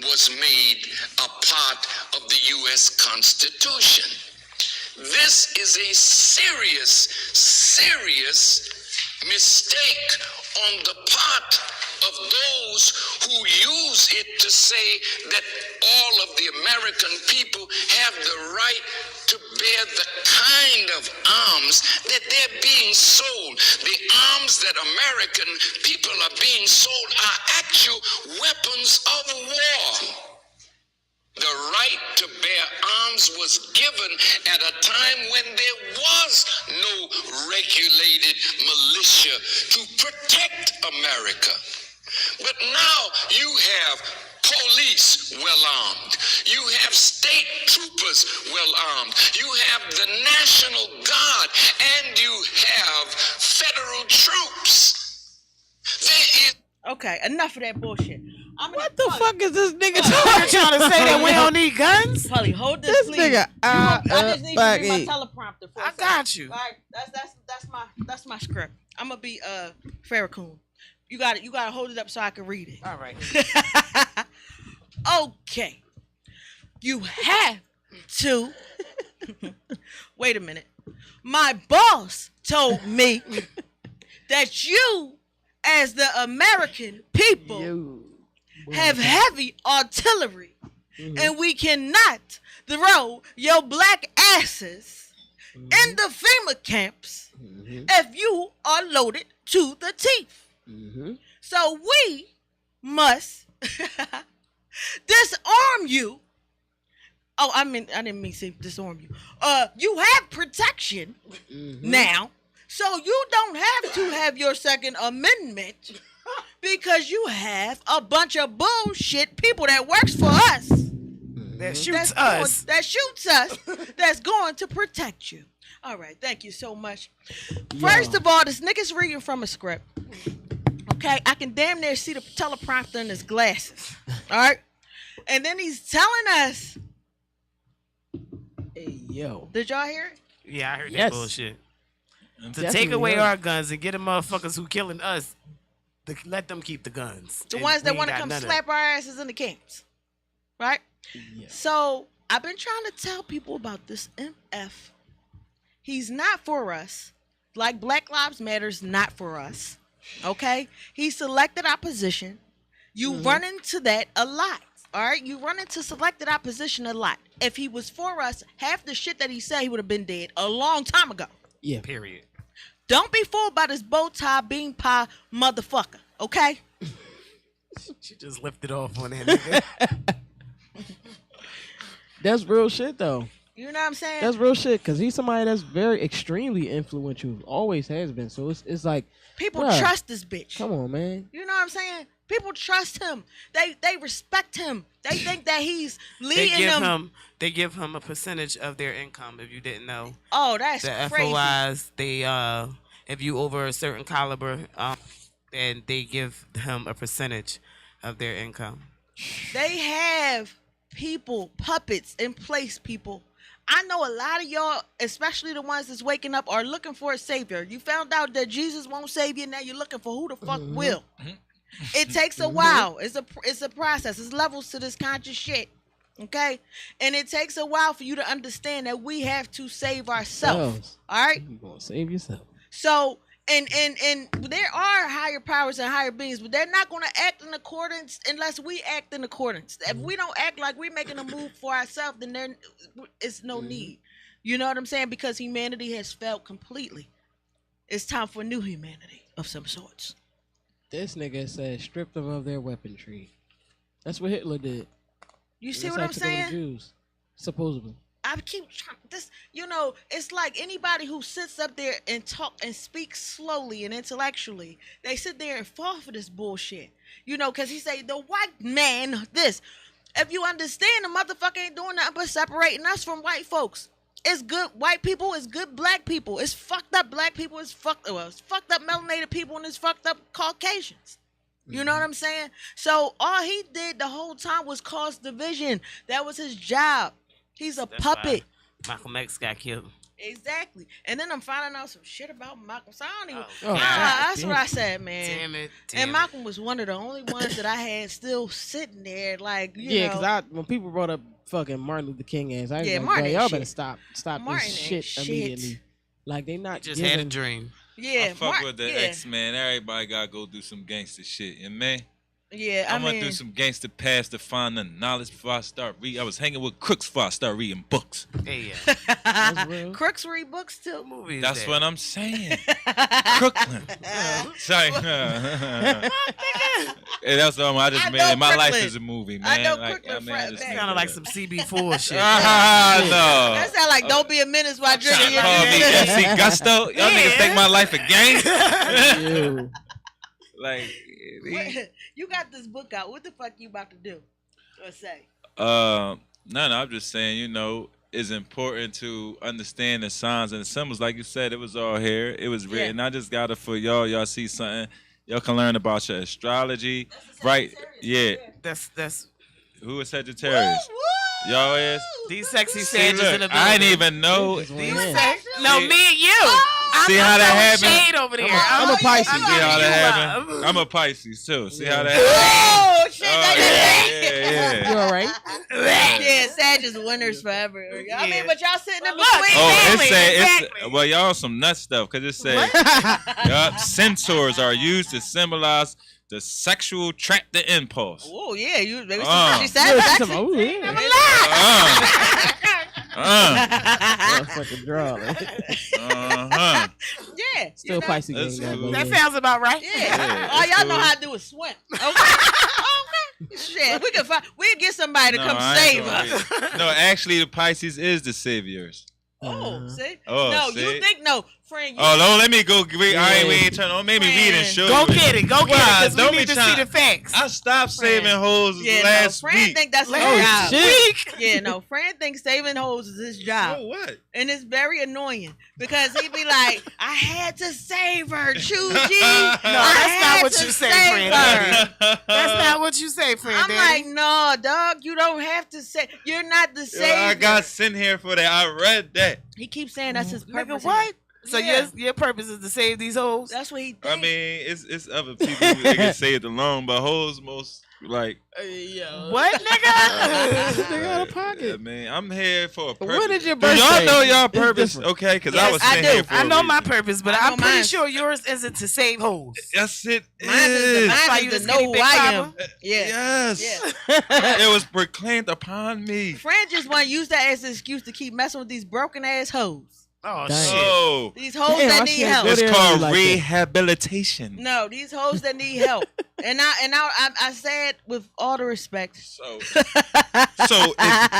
was made a part of the U.S. Constitution. This is a serious mistake on the part of those who use it to say that all of the American people have the right to bear the kind of arms that they're being sold. The arms that American people are being sold are actual weapons of war. The right to bear arms was given at a time when there was no regulated militia to protect America. But now you have police well armed. You have state troopers well armed. You have the National Guard, and you have federal troops. There is... Okay, enough of that bullshit. What the fuck is this nigga You're talking? trying to say that we don't need guns? Polly, hold this, This please. nigga, I just need to read my fucking- teleprompter for a I second. got you. All right, that's my script. I'm gonna be Farrakhan. You got to hold it up so I can read it. All right. Okay. You have to. Wait a minute. My boss told me that you, as the American people, have heavy artillery, and we cannot throw your black asses in the FEMA camps if you are loaded to the teeth. So we must disarm you. Oh, I didn't mean to say disarm you. You have protection now, so you don't have to have your Second Amendment because you have a bunch of bullshit people that works for us. That shoots us. That shoots us. That's going to protect you. All right, thank you so much. First of all, this nigga's reading from a script. Okay, I can damn near see the teleprompter in his glasses. All right, and then he's telling us. Hey, yo. Did y'all hear it? Yeah, I heard Yes. that bullshit. To Definitely take away heard. our guns and get the motherfuckers who killing us, let them keep the guns. The And ones that we want to ain't got come none of slap our asses in the camps, right? Yeah. So I've been trying to tell people about this MF. He's not for us. Like Black Lives Matter's not for us. Okay? He selected opposition. You run into that a lot. All right? You run into selected opposition a lot. If he was for us, half the shit that he said, he would have been dead a long time ago. Yeah. Period. Don't be fooled by this bow tie bean pie motherfucker. Okay? She just lifted off on that nigga. That's real shit, though. You know what I'm saying? That's real shit, because he's somebody that's very extremely influential. Always has been. So it's like, People bruh, trust this bitch. come on, man. You know what I'm saying? People trust him. They respect him. They think that he's They leading them. give him a percentage of their income. If you didn't know, Oh, that's the crazy. FOIs, they if you over a certain caliber, then they give him a percentage of their income. They have people, puppets, in place people. I know a lot of y'all, especially the ones that's waking up, are looking for a savior. You found out that Jesus won't save you. Now you're looking for who the fuck will. It takes a while. It's a process. It's levels to this conscious shit. Okay? And it takes a while for you to understand that we have to save ourselves. Selves. All right? You gonna save yourself. So And there are higher powers and higher beings, but they're not going to act in accordance unless we act in accordance. If we don't act like we're making a move for ourselves, then there is no need. You know what I'm saying? Because humanity has failed completely. It's time for new humanity of some sorts. This nigga said strip them of their weaponry. That's what Hitler did. You see That's what how I'm he took over the saying? Jews, supposedly. I keep trying this, it's like anybody who sits up there and talk and speaks slowly and intellectually, they sit there and fall for this bullshit. Because he say the white man this. If you understand, the motherfucker ain't doing nothing but separating us from white folks. It's good white people, it's good black people. It's fucked up black people, it's fucked up melanated people, and it's fucked up Caucasians. You know what I'm saying? So all he did the whole time was cause division. That was his job. He's a puppet. Malcolm X got killed. Exactly. And then I'm finding out some shit about Malcolm. So I don't even. Oh, that's what I said, man. Damn it. And Malcolm was one of the only ones that I had still sitting there, like, Yeah, because when people brought up fucking Martin Luther King ass, I was like, Martin "Boy, ain't y'all shit. better stop Martin this ain't shit shit. immediately. Like they not Just giving, had a dream. Yeah, I fuck with the X-Men. Everybody got to go do some gangster shit. And man, Yeah, I'm going to do some gangster pass to find the knowledge before I start reading. I was hanging with crooks before I start reading books. Hey, That's real. Crooks read books too. movie is That's that? what I'm saying. Crooklyn. Sorry. Hey, that's what I just I made. know My life Crooklyn. is a movie, man. I know like, Crooklyn I just front think Kind of that. like some CB4 shit. No. That sound like don't be a menace while Trying drinking to your call me beer. FC Gusto? Y'all niggas think my life a game? Ew. Like, You got this book out. What the fuck you about to do? Let's say. no, I'm just saying, it's important to understand the signs and the symbols. Like you said, it was all here. It was written. I just got it for y'all. Y'all see something. Y'all can learn about your astrology. Right? Yeah. That's Who is Sagittarius? Y'all is? these sexy See, sages look, in the building. I didn't even know. These These Yeah. sex- No, See- me and you. See how that happened? Shade over there. I'm a Pisces. See how that happened? I'm a Pisces too. See how that Oh shit! happened? You all right? Yeah, Sag is winners forever. I Yeah. mean, but y'all sitting in Look, between. Oh, Exactly, it say exactly. well, y'all some nut stuff because it say sensors are used to symbolize the sexual attractive impulse. Oh yeah, she Yeah, said she's sexy. talking about, ooh, yeah. Motherfucking draw. Uh-huh. Yeah, Still Pisces That's game, cool. That sounds about right. Yeah, Yeah, all that's y'all know cool. how to do is swim. Okay. Shit, we'll get somebody to come I ain't save gonna us. be- No, actually, the Pisces is the saviors. Oh, see? Oh, no, see? you think friend? Oh, no, let me go. We ain't turn on. Maybe read and Friend. show Go you. get it. Go get it. Why? Because we Don't need be to trying- see the facts. I stopped saving hoes Yeah, last no, Fran week. think that's his Last job. shit. Yeah, no, Fran thinks saving hoes is his job. Oh, what? And it's very annoying because he'd be like, I had to save her, Chougie. No, that's not what you say, Fran. Her. That's not what you say, friend. I'm like, no, dog, you don't have to say. You're not the Yo, savior. I got sent here for that. I read that. He keeps saying that's his nigga, purpose. what? So Yeah. your purpose is to save these hoes? That's what he thinks. I mean, it's other people who they can say it alone, but hoes most like. What, nigga? Nigga out of I pocket. mean, I'm here for a purpose. When is your Do y'all birthday? know y'all It's purpose? different. Okay, because Yes, I was I sent do. here for I a know my reason. purpose, but I know I'm pretty mine. sure yours isn't to save hoes. Yes, it Mine is, is. Why mine you is the to skinny know big who I papa? am. Yeah. Yes. Yeah. It was proclaimed upon me. Fran just want to use that as an excuse to keep messing with these broken ass hoes. Oh, Dang. shit. Oh, These hoes Damn, that I need can't help. go it's there called like that. rehabilitation. No, these hoes that need help. And I said with all the respect. So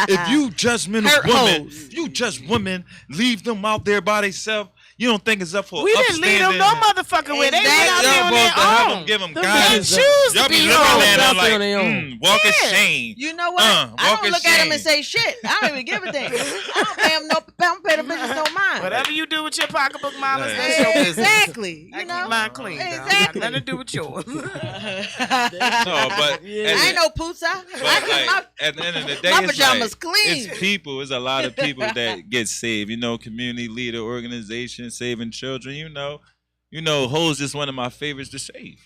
if you judgmental Hurt women, hoes. if you judge women, leave them out there by themselves. You don't think it's up for We didn't leave them no motherfucking way. They went out there Y'all on supposed to have their them, own. give them Them guidance. bitches Choose Y'all to be be looking hoes. at them out there like, on their own. walk of Yeah. shame. You know what? Walk I don't of look at them shame. and say shit. I don't even give a damn. I don't pay them no. I don't pay the bitches no mind. Whatever you do with your pocketbook, mama, Right. that's your business. Exactly. I You keep know. mine clean. Exactly. Nothing to do with yours. No, but I ain't no poosa. I But keep like, at the end of the day, my it's pajamas like, clean. It's people. It's a lot of people that get saved. Community leader organization, saving children. Hoes is one of my favorites to save.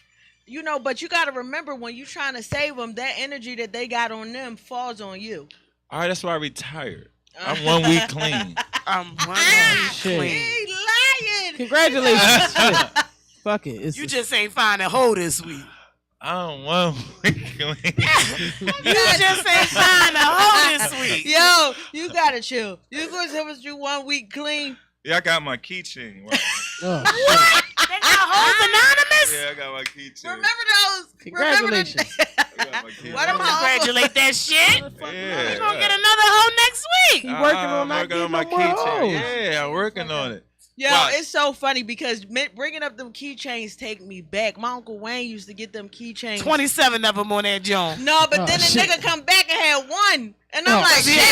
But you got to remember when you trying to save them, that energy that they got on them falls on you. All right, that's why I retired. I'm 1 week clean. I'm one Ah, Shit. clean. he lying. Congratulations. Shit. Fuck it. It's You just ain't find a hoe this week. I don't want You just ain't find a hoe this week. Yo, you gotta chill. You gonna tell us you 1 week clean? Yeah, I got my keychain. Wow. oh, What? They got hoes anonymous? Yeah, I got my keychain. Remember those? congratulations. I got my keychain. What am I- Congratulate that shit. Yeah, We're gonna get another hoe next week. You working on I'm not working on getting my no more hoes. keychain. Yeah, I'm working on it. Yo, Watch. it's so funny because bringing up them keychains take me back. My Uncle Wayne used to get them keychains. 27 of them on that joint. No, but Oh, then the shit. nigga come back and had one. And I'm Oh, like, see, damn.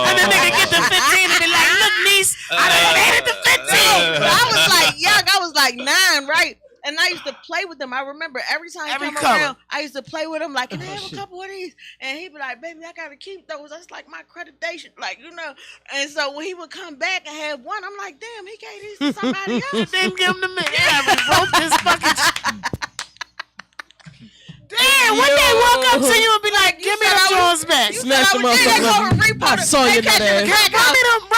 And the nigga get the 15 and be like, look, niece, I done made it to 15. But I was like young. I was like 9, right? And I used to play with them. I remember every time he Every come color. around, I used to play with him. Like, can I Oh, have shit. a couple of these? And he'd be like, baby, I got to keep those. That's like my accreditation. Like, you know. And so when he would come back and have one, I'm like, damn, he gave these to somebody else. Then give them to me. Yeah, broke this fucking Damn, when they walk up to you and be like, give me said them I was- joints back. You Smash said I the was there. They motherfucker. go and report I it. saw They you catch that it in the ass. crack Run me house. them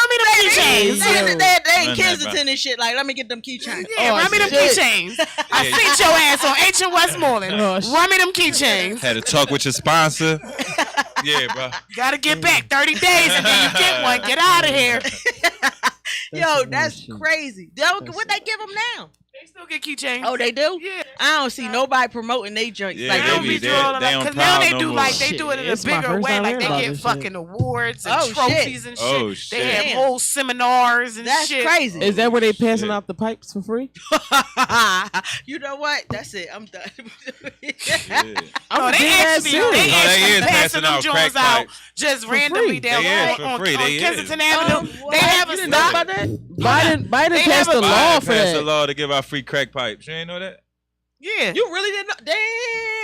keychains. They in Run that Kensington back. and shit. Like, let me get them keychains. Yeah, Oh, run me them shit. keychains. I seen your ass on H and Westmoreland. Oh, shit. Run me them keychains. Had to talk with your sponsor. Yeah, bro. You gotta get back 30 days and then you get one. Get out of here. Yo, some that's bullshit. crazy. What they give them now? They still get keychains. Oh, they do? Yeah. I don't see nobody promoting they joints. Yeah, like, They they don't be be there. doing all of They that. don't Cause now proud they no do more. like they Shit, do it in a it's my bigger first way. time Like hearing they about get this fucking shit. awards and Oh, shit. trophies and shit. Oh, They shit. have Damn. whole seminars and that's shit. crazy. Is that where they passing Shit. out the pipes for free? You know what? That's it. I'm done. Yeah. No, they dead ass actually, serious. they No, they actually is passing passing them out joints crack out pipes. just For randomly free. down They is on, for on, free. on They is. Kensington Avenue. what? They have You a didn't know stop. about that? Biden They passed have the a- law Biden for passed a that. law to give out free crack pipes. You ain't know that? Yeah. You really didn't know?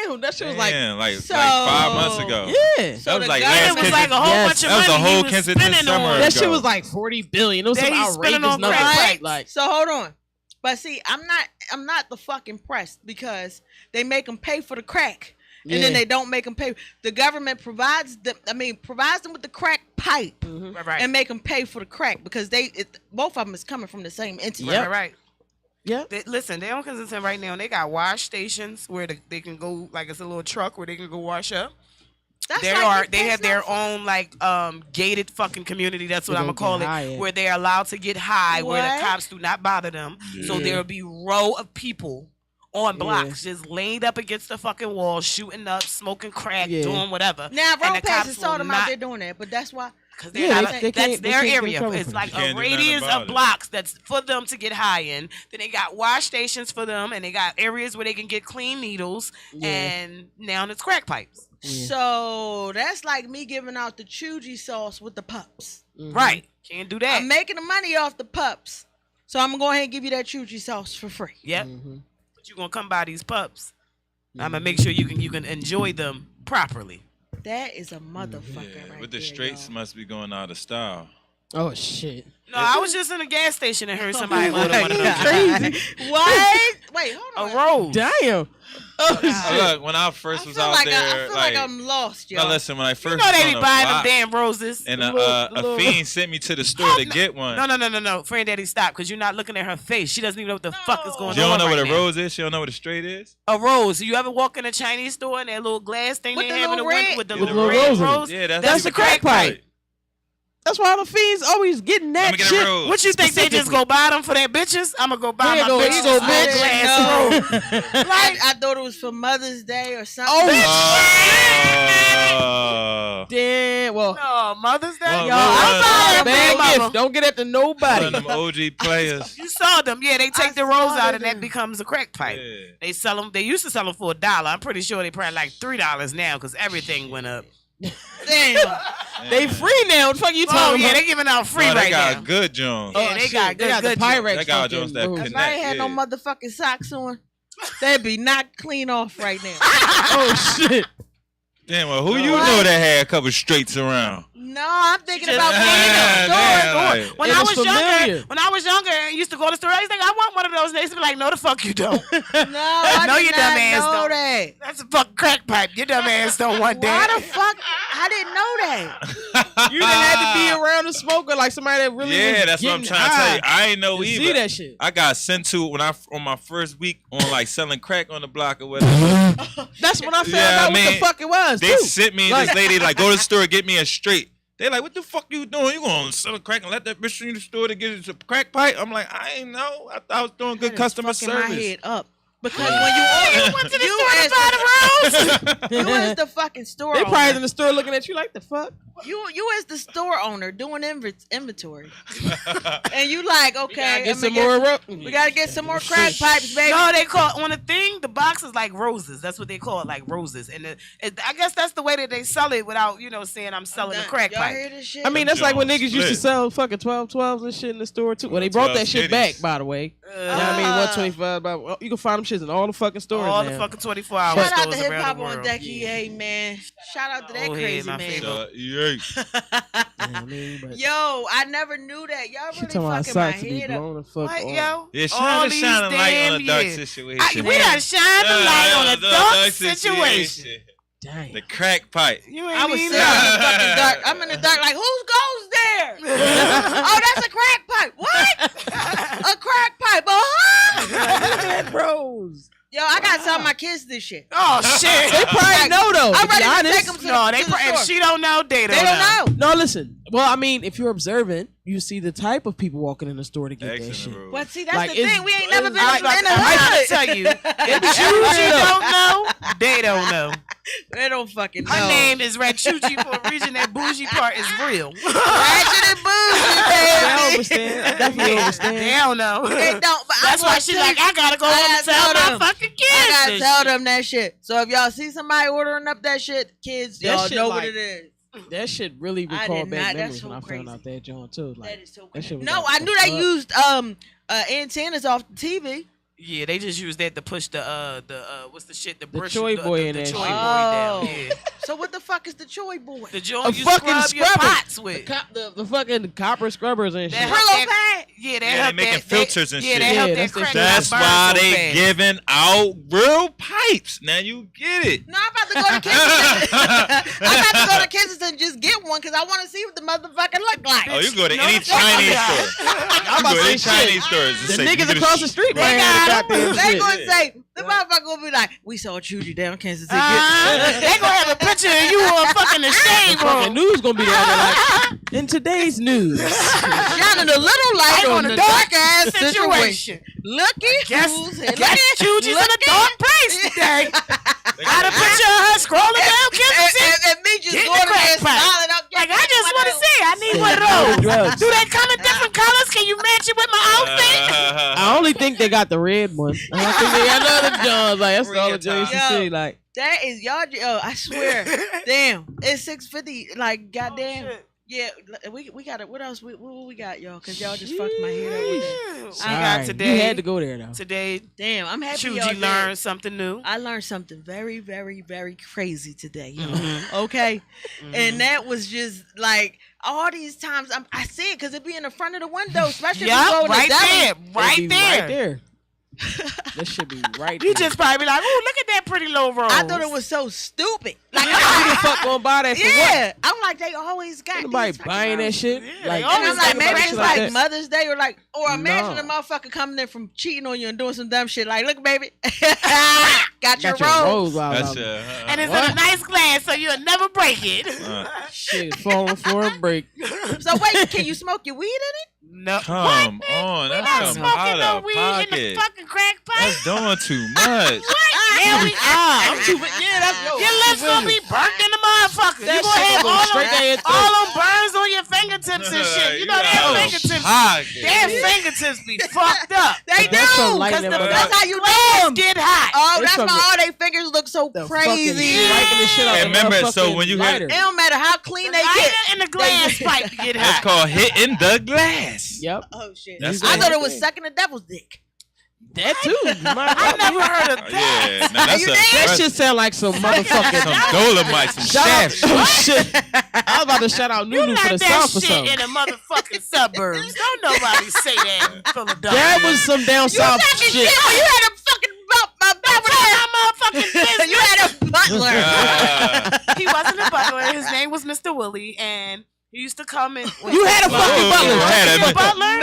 Damn, that shit was like, Damn, like So- 5 months ago. yeah. So That was the like government last It was like a whole Yes. bunch of That was money a whole he was Kensington spending summer on. ago. That shit was like 40 billion. It was That some he's spending outrageous on number. crack Right? pipes. Like, So hold on. But see, I'm not the fucking pressed because they make them pay for the crack. And then Yeah. they don't make them pay. The government provides them with the crack pipe Right. and make them pay for the crack because both of them is coming from the same entity. Right, right. yeah. Listen, they on Kensington right now. And they got wash stations where they can go, like it's a little truck where they can go wash up. That's They like they have their that's own like gated fucking community. That's what They I'm gonna gonna call get high it, at. where they're allowed to get high, where What? the cops do not bother them. So Yeah. there'll be row of people on blocks just laid up against the fucking wall, shooting up, smoking crack, Yeah. doing whatever. Now, And road the passes cops saw will them out not- there doing that, but that's why. Cause Yeah, they're they not- can't- that's they can't their get area. covered It's from like it. You can't a do nothing radius about of it. blocks that's for them to get high in. Then they got wash stations for them, and they got areas where they can get clean needles. Yeah. And now it's crack pipes. Yeah. So that's like me giving out the Chougie sauce with the pups. Right? Can't do that. I'm making the money off the pups. So I'm going to go ahead and give you that Chougie sauce for free. Yep. Mm-hmm. But you're gonna come by these pups. I'm gonna make sure you can enjoy them properly. That is a motherfucker Yeah, right but the there, straights y'all. must be going out of style. Oh, shit. No, I was just in a gas station and heard somebody Oh order one of those. Crazy. What? Wait, hold A on. rose. Damn. Oh, shit. Look, when I first was out I there, feel like I'm lost, no, y'all. listen, when I You first know was they on be the buying them block, damn roses. and The a little- fiend sent me to the store to get one. No. Friend Daddy, stop, because you're not looking at her face. She doesn't even know what the fuck is going You on. don't know right what a now. rose is? You don't know what a straight is? A rose. You ever walk in a Chinese store and that little glass thing With they the have in the little window red- with the With little the red rose in it. rose? Yeah, That's the the crack pipe. That's why the fiends always getting Let that me get shit. a rose. What you think they just go buy them for their bitches? I'm gonna go buy Here my you go, bitches here you go, a bitch. glass rose. I thought it was for Mother's Day or something. Oh. Damn. Well, No, Mother's Day. Well, Yo, well, I'm buying a bad big gift. mama. Don't get at to nobody. One of them OG players. You saw them, yeah. They take I the rose saw out, and them. that becomes a crack pipe. Yeah. They sell them. They used to sell them for $1. I'm pretty sure they probably like $3 now because everything went up. Damn. They free now. What the fuck you Oh talking yeah, about? they giving out free No, they right got now. good Jones. Yeah, they got They got good the Pyrex. They got fucking Jones that rose. If connect. I ain't had no Yeah. motherfucking socks on, they'd be not clean off right now. Oh shit. Damn, well, who you know that had a couple straights around? No, I'm thinking Just- about going in the store. Damn, store. When It I was was familiar. younger, I used to go to the store. I used to think I want one of those. They used to be like, "No, the fuck you don't." No, I No, did you not dumb ass know don't. that. That's a fucking crack pipe. Your dumb ass don't want Why that. the fuck? I didn't know that. You done had to be around a smoker like somebody that really was Yeah, that's what I'm getting trying to tell you. high I ain't know to either. see that shit. I got sent to when on my first week on like selling crack on the block or whatever. That's when I found Yeah, out I mean, what the fuck it was. They too. sent me and Like- this lady like, go to the store, get me a straight. They like, what the fuck you doing? You gonna sell a crack and let that bitch in the store to get us a crack pipe? I'm like, I ain't know. I thought I was doing good customer Fucking my service. head up. Because when you went to the you store to as buy the rose. you as the fucking store They owner. probably in the store looking at you like the fuck. You as the store owner doing inventory, and you like, okay, Get some more. we gotta get some more crack pipes, baby. No, they call on the thing. The box is like roses. That's what they call it, like roses. And I guess that's the way that they sell it without saying I'm selling the crack Y'all pipe. hear this shit? I mean, that's like when Jones niggas used to split. sell fucking 12s and shit in the store too. Well, they brought that shit 12 back, skitties. by the way. You know what I mean? 125. Well, you can find them shits in all the fucking stores All now. the fucking 24-hour Shout out stores to Hip around Hop the on world. Deck, EA, man. Shout out to that Oh, crazy yeah, my man. favorite. Yeah. You know what I mean? But Yo, I never knew that. Y'all she really talking about fucking my socks to be head up. blown the fuck What, off. yo? Yeah, All shine these a light on damn a dark years. situation. We done shined the light on a dark situation. Dang. The crack pipe. You ain't I was even sitting in know. the fucking dark. I'm in the dark like, whose goes there? Oh, that's a crack pipe. What? A crack pipe. Uh-huh. Bros. Yo, I gotta tell my kids this shit. Oh shit! They probably know though. I'm to be ready to honest. take them to No, the, they. to the If store. she don't know, they They don't know. No, listen. Well, I mean, if you're observant, you see the type of people walking in the store to get that Excellent, shit. bro. But see, that's Like, the thing. We ain't never been it's- in the I'm hood. to tell you, if Chougie don't know, they don't know. They don't fucking know. My name is Chougie for a reason. That bougie part is real. Ratchet and bougie, I baby. understand. I definitely They understand. don't know. They don't. But That's I why wanna she tell like, you- I gotta go I home and gotta tell tell my them. fucking kids. I gotta this tell shit. them that shit. So if y'all see somebody ordering up that shit, kids, That y'all shit know like- what it is. That shit really I recalled did back not- that's memories so when I found crazy. out that John too. Like, That is so that crazy. shit was No, like, I knew they fuck. used antennas off the TV. Yeah, they just use that to push the what's the shit? The brush, Choy boy in the that Choy shit. boy Oh. down. Yeah, So what the fuck is the Choy boy? the A joint you fucking scrub your scrubber. pots with. The fucking copper scrubbers and That shit. help Brillo that- pad. Yeah, they Yeah, help they making that, filters and yeah, shit. they Yeah, help that's that the crack shit. not That's burn why so they fast. giving out real pipes. Now you get it. No, I'm about to go to Kensington. I'm about to go to Kensington and just get one because I want to see what the motherfucker look like. Oh, you go to No, any the fuck Chinese yeah. store. You about go to to any say Chinese shit. stores. The niggas across the street right got here. 'em. Goddamn They shit. gonna say the motherfucker gonna be like, "We saw Chougie down Kensington." They gonna have a picture of you on fucking the shade Fucking room. news gonna be down there like, in today's news. Shining a little light on the dark ass situation. Looky Guess who's Chougie's in a dark place today. Got a picture of her scrolling down Kensington. and me just Getting going the there crack pipe. smiling up. Like, I just want to see. I need one of Drugs. those. Do they come in different colors? Can you match it with my outfit? I only think they got the red one. I don't think they got the other Johns. Like, that's all the Jones you Yo. see. Like, That is y'all. Yo, I swear. Damn, it's 6:50. Like, goddamn. Yeah, we got it. What else? What we got, y'all? Cause y'all just fucked my head up with that. We sorry, got today. You had to go there though. Today, Damn, I'm happy y'all Chougie did. learned something new. I learned something very, very, very crazy today, y'all. Mm-hmm. Okay, and that was just like all these times I see it because it be in the front of the window, especially if you go Yup, in right the deli. there, It'd right be there. Right there. That should be right You there. just probably be like, "Ooh, look at that pretty little rose." I thought it was so stupid. Like, Who the fuck gonna buy that for what? yeah, I'm like they always got Ain't nobody these fucking buying that roses. shit. Yeah, Like, they And I'm always like, think maybe about it's shit like that. Mother's Day or imagine No. a motherfucker coming in from cheating on you and doing some dumb shit. Like, look, baby, got your got your rose. rose while That's and it's in a nice glass, so you'll never break it. shit fall on the floor and break. So wait, can you smoke your weed in it? No, Come on, We're that's not some smoking out no of weed in the pocket. fucking crack pipe. That's doing too much. Yeah, we I'm too, yeah, that's Your lips gonna be burnt in the motherfucker. You That gonna shit have gonna go all straight down your them, throat. all them burns on your fingertips and shit. You know their fingertips, their fingertips be fucked up. They do. That's from Cause lighting the them That's up. how you glass know them. get hot. Oh, It's that's from why the- all they fingers look so The crazy. fucking striking the shit out Hey, of remember, the so when you had- lighter. It don't matter how clean they Lighter get. in the glass pipe to get That's hot. called hitting the glass. Yep. Oh shit! That's I it. thought it was sucking the devil's dick. That too. I never heard of that. Yeah, now that's That shit sound like some motherfucking some Dolomite, some shaft. Oh shit! I was about to shout out You Nunu for learned the that South or shit something. in the motherfucking suburbs. Don't nobody say that in Philadelphia. That was some down south shit. You had a fucking motherfucking business. You had a butler. He wasn't a butler. His name was Mr. Willie, and he used to come and You had a fucking butler.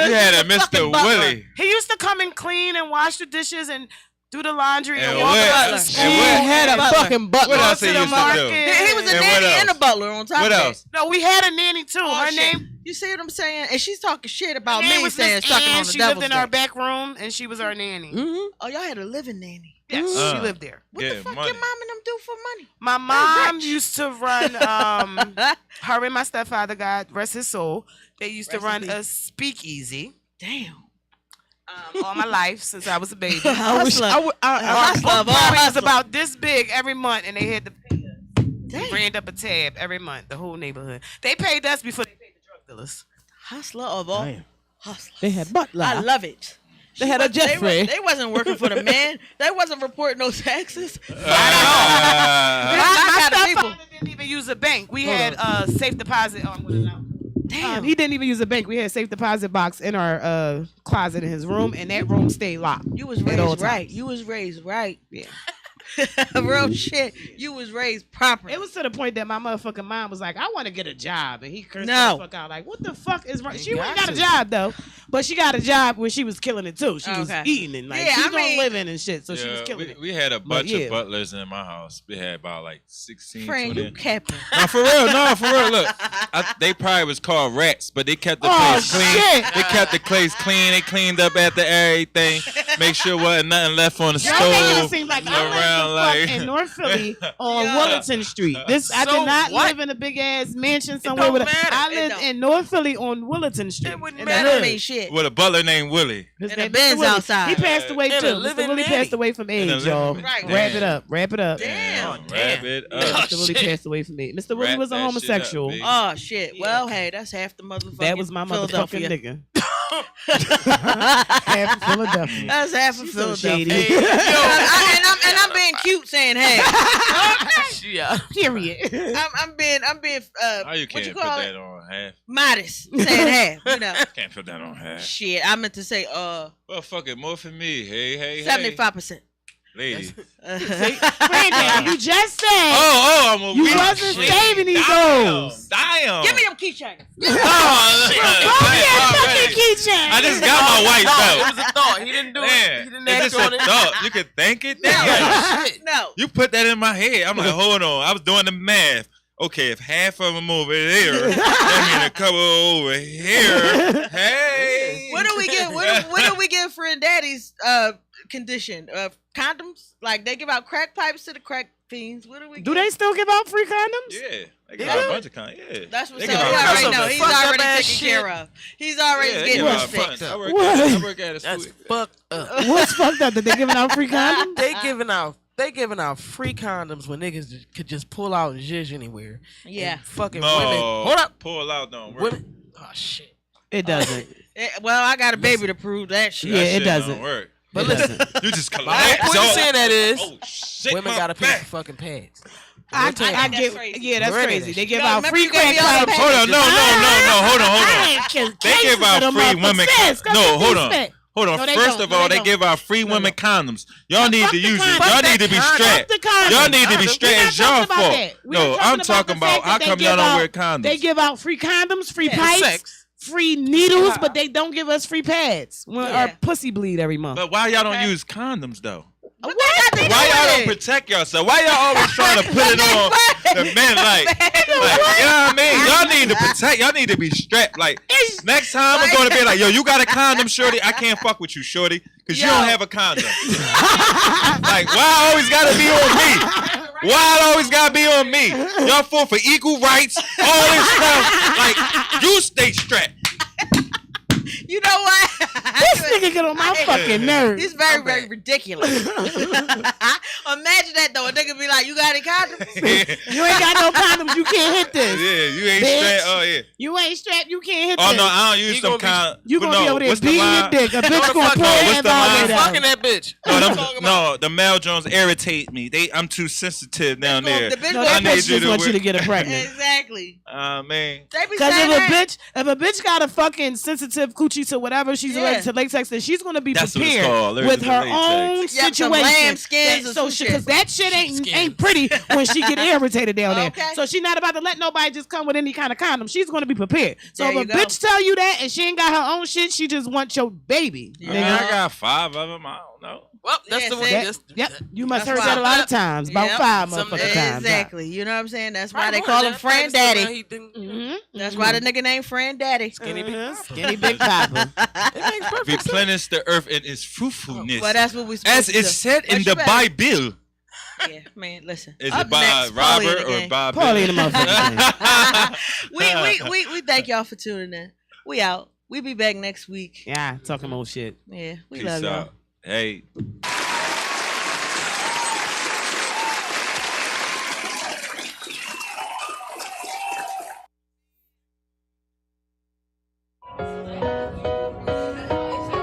You had a Mr. Willie. he used to come and clean and wash the dishes and do the laundry and, And walk what? up to And school. He had a fucking butler. What else to he the used to do? market. He was a And what nanny else? and a butler on top What of else? No, we had a nanny too. that. Her name You see what I'm saying? And she's talking shit about her name me was saying Miss sucking Ann. on the She lived devil's in our dick. back room, and she was our nanny. Oh, y'all had a living nanny. Yes, Mm. she lived there. What Yeah, the fuck money. your mom and them do for money? My mom rich. used to run. Her and my stepfather, God rest his soul, they used to Rest in run peace. a speakeasy Damn. all my life since I was a baby. I wish I would. Our Hustler book of all party was hustlers. about this big every month, and they had to pay us. Damn. We ran up a tab every month, the whole neighborhood. They paid us before they paid the drug dealers. Hustler of all Damn. hustlers. They had butler. I love it. They had a Jeffrey. They wasn't working for the man. They wasn't reporting no taxes. My I got the people. stepfather didn't even use a bank. We had safe deposit. Oh, I'm going out. Damn. He didn't even use a bank. We had a safe deposit box in our closet in his room, and that room stayed locked. You was at all raised right. times. You was raised right. Yeah. Real shit. You was raised proper. It was to the point that my motherfucking mom was like, I want to get a job. And he cursed No. the fuck out. Like, what the fuck is wrong? She got got a to. job, though. But she got a job where she was killing it, too. She was Okay. eating and, like, Yeah, she I was doing mean- living and shit. So she was killing it. we had a bunch yeah. of butlers in my house. We had about like 16, Friend, 20. you capping. No, for real. No, for real. Look, they probably was called rats, but they kept the place clean. shit. They kept the place clean. They cleaned up after everything. Make sure wasn't nothing left on the Y'all making it stove. seem like I around lived the fuck in North Philly on Yeah. Willington Street. I So did not what? live in a big ass mansion somewhere. don't With matter. I It lived don't. in North Philly on Willington Street. It wouldn't in the matter. That hood. don't mean shit. With a butler named Willie. His And a name- Benz Mr. Willie. outside. He passed away And too. a Mr. living Willie nanny. passed away from And a age, y'all. living Right. Wrap it up. Wrap it up. Damn. Wrap it Yeah, up. Mr. Willie passed away from me. Mr. Willie Wrap was a that shit up, homosexual. B. Oh shit. Well, hey, that's half the motherfucking That was my motherfucking Philadelphia. nigga. Half of Philadelphia. That's half of She's so Philadelphia. shady. and I'm being cute saying hey. Yeah. Period. I'm being How you what you can't put call that it? on half? Modest saying half. You know. Can't put that on half. Shit, I meant to say Well, fuck it, more for me. Hey. 75%. Lady. Granddaddy, you just said Oh, I'm a you weak wasn't shit. saving these Damn. goals. Damn. Give me your keychain. Fucking keychain. I just got my white No, belt. it was a thought. He didn't do it. He Man, didn't it's act just on a it. thought. You could think it. No. Damn. Shit. No. You put that in my head. I'm like, hold on. I was doing the math. Okay, if half of them over there, that mean a couple over here. Hey. What do we get? What do we get for daddy's condition? Condoms? Like they give out crack pipes to the crack fiends. What do we? Do get? they still give out free condoms? Yeah. They give Yeah. out a bunch of kind. Yeah. That's what's They up. give He out already some know. of He's fucked up already ass taken shit. care of. He's already Yeah, they getting give his out fix. fun. I What? work at a That's school. fucked up. What's fucked up? That they giving out free condoms? They giving out free condoms when niggas could just pull out and zhuzh anywhere. Yeah. And fucking No. women. Hold up. Pull out don't work. Women. Oh shit. It doesn't. Well, I got a baby to prove that shit. Yeah, That it shit doesn't. Don't work. But listen, You just my collapse. point of all- saying that is Oh shit. women my gotta pay back. for fucking pads. I That's get. crazy. Yeah, that's Ready crazy. that They shit. give No, out remember free you gave crack me all pipes. the Hold on, no, hold on. They give out free women. No, hold on. Hold on. No, they First don't. of No, all, they they don't. give out free women condoms. Y'all need fuck to the use it. condoms. Y'all Fuck need to be that strapped. Fuck the condoms. Y'all need to be We're strapped. not It's your talking about fault. that. We're No, I'm talking the about fact how that come they y'all give don't wear out- condoms? They give out free condoms, free For pipes, sex. free needles, but they don't give us free pads. When Yeah. our pussy bleed every month. But why y'all don't use condoms though? What they got to do Why y'all with don't it? protect yourself? Why y'all always trying to put it on the men? Like, you know what I mean? Y'all need to protect. Y'all need to be strapped. Like, next time I'm gonna be like, yo, you got a condom, shorty? I can't fuck with you, shorty, because you don't have a condom. Like, why I always gotta be on me? Why it always gotta be on me? Y'all fought for equal rights, all this stuff. Like, you stay strapped. You know what? This nigga get on my fucking nerves. He's very ridiculous. Imagine that though. A nigga be like, "You got any condoms?" You ain't got no condoms. You can't hit this. Yeah, you ain't Bitch. strapped. Oh yeah. You ain't strapped. You can't hit Oh this. no, I don't use You some gonna be- kind. You but gonna be no, over there what's the beating your line? dick. A bitch gonna fuck pull no, her what's hand the all line? the way Fucking down. that bitch. No, the male Jones irritate me. I'm too sensitive down there. The bitch No, gonna that I bitch need you just to wants you to whip- get her pregnant. exactly. Man. They be Because saying that. if a bitch got a fucking sensitive coochie to whatever she's Yeah. allergic to latex, then she's gonna be That's what it's prepared called, allergic with to her latex. own Yep, some situation. lambskins or So some because shit. that shit ain't Skins. pretty when she get irritated down Okay. there. So she's not about to let nobody just come with any kind of condom. She's gonna be prepared. So There if a you go. bitch tell you that and she ain't got her own shit, she just wants your baby. I mean, I got 5 of them. I don't know. Well, that's Yeah, the see? way. That- yep, you must That's heard that a lot why- of times. About Yep. 5 Some- motherfucking times. Exactly. You know what I'm saying? That's why they call him Friend Daddy. Mm-hmm. That's why the nigga named Friend Daddy. Skinny bitch. Skinny big papa. It makes perfect sense. Replenish the earth in its fruitfulness. Well, that's what we supposed as to do. it's said But in you the better- Bible. Yeah, man, listen. Is Up it by next, Paulie in Robert the or game. by Paulie in the Bill? motherfucking game. we thank y'all for tuning in. We out. We be back next week. Yeah, talking more shit. Yeah, we Peace love y'all. out. Hey.